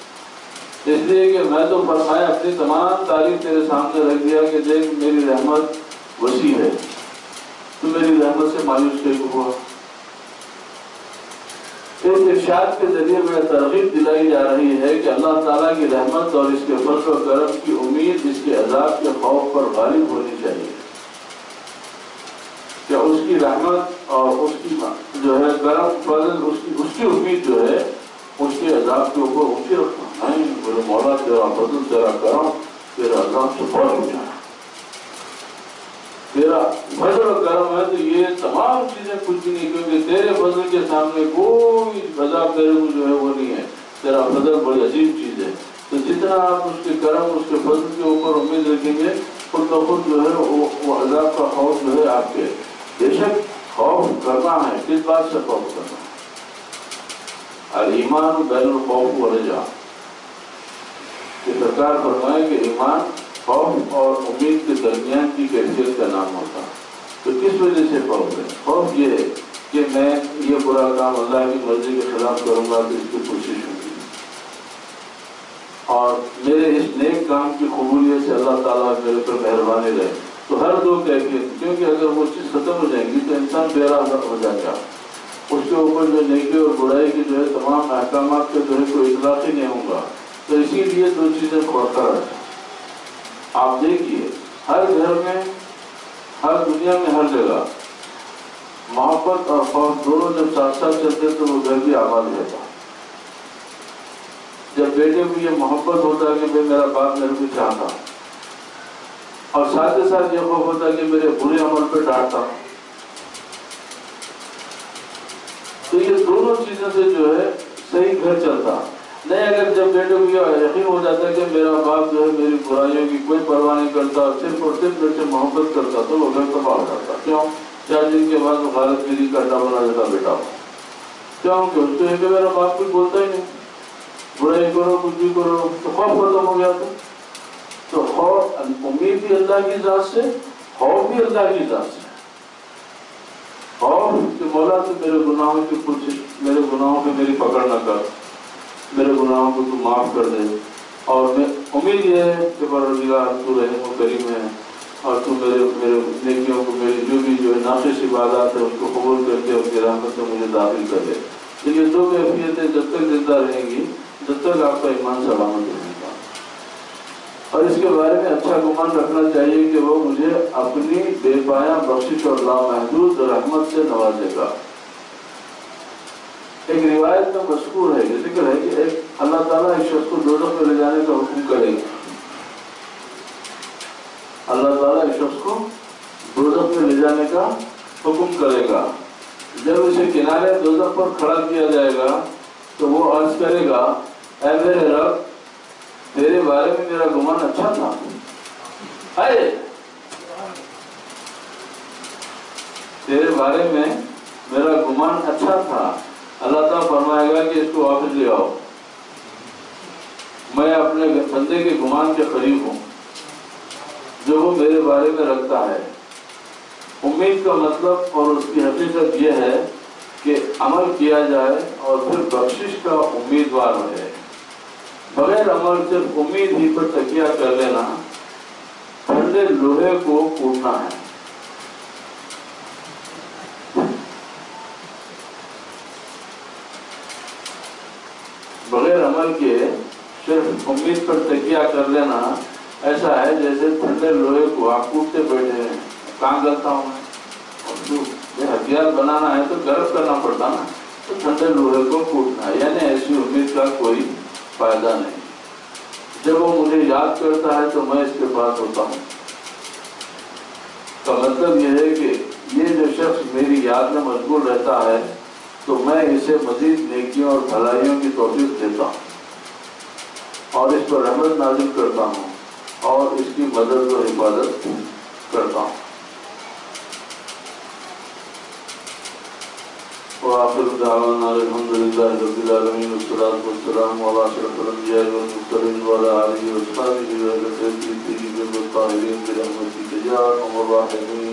اس لیے کہ میں تو فرمایا اپنی تمام تعریف تیرے سامنے رکھ دیا کہ دیکھ میری رحمت وسیع ہے، تو میری رحمت سے مایوس کیوں ہوا. اس ارشاد کے ذریعے میں ترغیب دلائی جا رہی ہے کہ اللہ تعالیٰ کی رحمت اور اس کے فضل و کرم کی امید اس کے عذاب کے خوف پر غالب ہونی چاہیے. کہ اس کی رحمت اور اس کی جو ہے کرم فضل، اس کی امید جو ہے اس کے عذاب کے اوپر اونچی رکھنا. نہیں میرے مولا تیرا فضل تیرا کرم تیرا عذاب سے بہت اونچا ہے، تیرا فضل و کرم ہے تو یہ تمام چیزیں کچھ بھی نہیں، کیونکہ تیرے فضل کے سامنے کوئی عذاب میرے کو جو ہے وہ نہیں ہے. تیرا فضل بڑی عجیب چیز ہے. تو جتنا آپ اس کے کرم اس کے فضل کے اوپر امید رکھیں گے خود بخود جو ہے وہ عذاب کا خوف جو ہے آپ کے. بے شک خوف کرنا ہے، کس بات سے خوف کرنا ہے؟ الایمان بین الخوف والرجاء. کہ سرکار فرمائے کہ ایمان خوف اور امید کے درمیان کی کیفیت کا نام ہوتا. تو کس وجہ سے خوف ہے؟ خوف یہ ہے کہ میں یہ برا کام اللہ کی مرضی کے خلاف کروں گا تو اس کی کوشش ہوگی، اور میرے اس نیک کام کی قبولیت سے اللہ تعالیٰ میرے پر مہربانی رہے. تو ہر دو کیفیت، کیونکہ اگر وہ چیز ختم ہو جائیں گی تو انسان بے راہ ہو جائے گا، اس کے اوپر جو نیکی اور برائی کی جو ہے تمام احکامات کا جو ہے کوئی اطلاق ہی نہیں ہوگا. تو اسی لیے دو چیزیں کھوڑتا ہے. آپ دیکھیے ہر گھر میں، ہر دنیا میں، ہر جگہ محبت اور خوف دونوں جب ساتھ ساتھ چلتے تو وہ گھر بھی آباد رہتا. جب بیٹے کو یہ محبت ہوتا ہے کہ بھائی میرا باپ میرے کو چاہتا، اور ساتھ ہی ساتھ یہ خوف ہوتا ہے کہ میرے برے عمل پہ ڈانٹتا، تو یہ دونوں چیزوں سے جو ہے صحیح گھر چلتا. نہیں اگر جب بیٹے کو یہ یقین ہو جاتا ہے کہ میرا باپ جو ہے میری برائیوں کی کوئی پرواہ نہیں کرتا، صرف اور صرف میرے سے محبت کرتا، تو وہ گھر تباہ ہو جاتا. کیوں؟ 4 دن کے بعد وہ غلط گیری کا اڈا بنا دیتا بیٹا ہو. کیوں کہ اس کو یہ کہ میرا باپ کچھ بولتا ہی نہیں، برائی کرو کچھ بھی کرو، تو خوف ختم ہو گیا. تو خوف امید بھی اللہ کی ذات سے، خوف بھی اللہ کی ذات سے. خوف کہ مولا تو میرے گناہوں کی کوشش، میرے گناہوں پہ میری پکڑ نہ کر، میرے گناہوں کو تو معاف کر دے. اور میں امید یہ ہے کہ پروردگار تو رحیم و کریم ہے، اور تو میرے نیکیوں کو، میری جو بھی جو ہے ناقص عبادات ہے اس کو قبول کر کے اس کی رحمت میں مجھے داخل کر دے. تو یہ دو کیفیتیں جب تک زندہ رہیں گی جب تک آپ کا ایمان سلامت رہے گا. اور اس کے بارے میں اچھا گمان رکھنا چاہیے کہ وہ مجھے اپنی بے پایہ بخشش اور لامحدود رحمت سے نوازے گا. ایک روایت میں مذکور ہے، یہ ذکر ہے کہ ایک اللہ تعالیٰ ایک شخص کو دوزخ میں لے جانے کا حکم کرے گا. اللہ تعالیٰ ایک شخص کو دوزخ میں لے جانے کا حکم کرے گا. جب اسے کنارے دوزخ پر کھڑا کیا جائے گا تو وہ عرض کرے گا، اے میرے رب تیرے بارے میں میرا گمان اچھا تھا. تیرے بارے میں میرا گمان اچھا تھا. اللہ تعالیٰ فرمائے گا کہ اس کو واپس لے آؤ، میں اپنے بندے کے گمان کے قریب ہوں جو وہ میرے بارے میں رکھتا ہے. امید کا مطلب اور اس کی حقیقت یہ ہے کہ عمل کیا جائے اور پھر بخشش کا امیدوار رہے. بغیر عمل صرف امید ہی پر تکیہ کر لینا ٹھنڈے لوہے کو کوٹنا ہے. بغیر عمل کے صرف امید پر تکیہ کر لینا ایسا ہے جیسے ٹھنڈے لوہے کو آپ کوٹتے بیٹھے ہیں. کہاں کرتا ہوں میں، اور جو ہتھیار بنانا ہے تو گرم کرنا پڑتا نا، تو ٹھنڈے لوہے کو کوٹنا ہے. یعنی ایسی امید کا کوئی فائدہ نہیں. جب وہ مجھے یاد کرتا ہے تو میں اس کے پاس ہوتا ہوں. کا مطلب یہ ہے کہ یہ جو شخص میری یاد میں مشغول رہتا ہے تو میں اسے مزید نیکیوں اور بھلائیوں کی توفیق دیتا ہوں. اور اس پر رحمت نازل کرتا ہوں اور اس کی مدد و حفاظت کرتا ہوں۔ وآخر دعوانا الحمد للہ رب العالمین والصلاة والسلام علی اشرف الانبیاء والمرسلین وعلی آلہ وصحبہ الطاہرین برحمتک یا ارحم الراحمین۔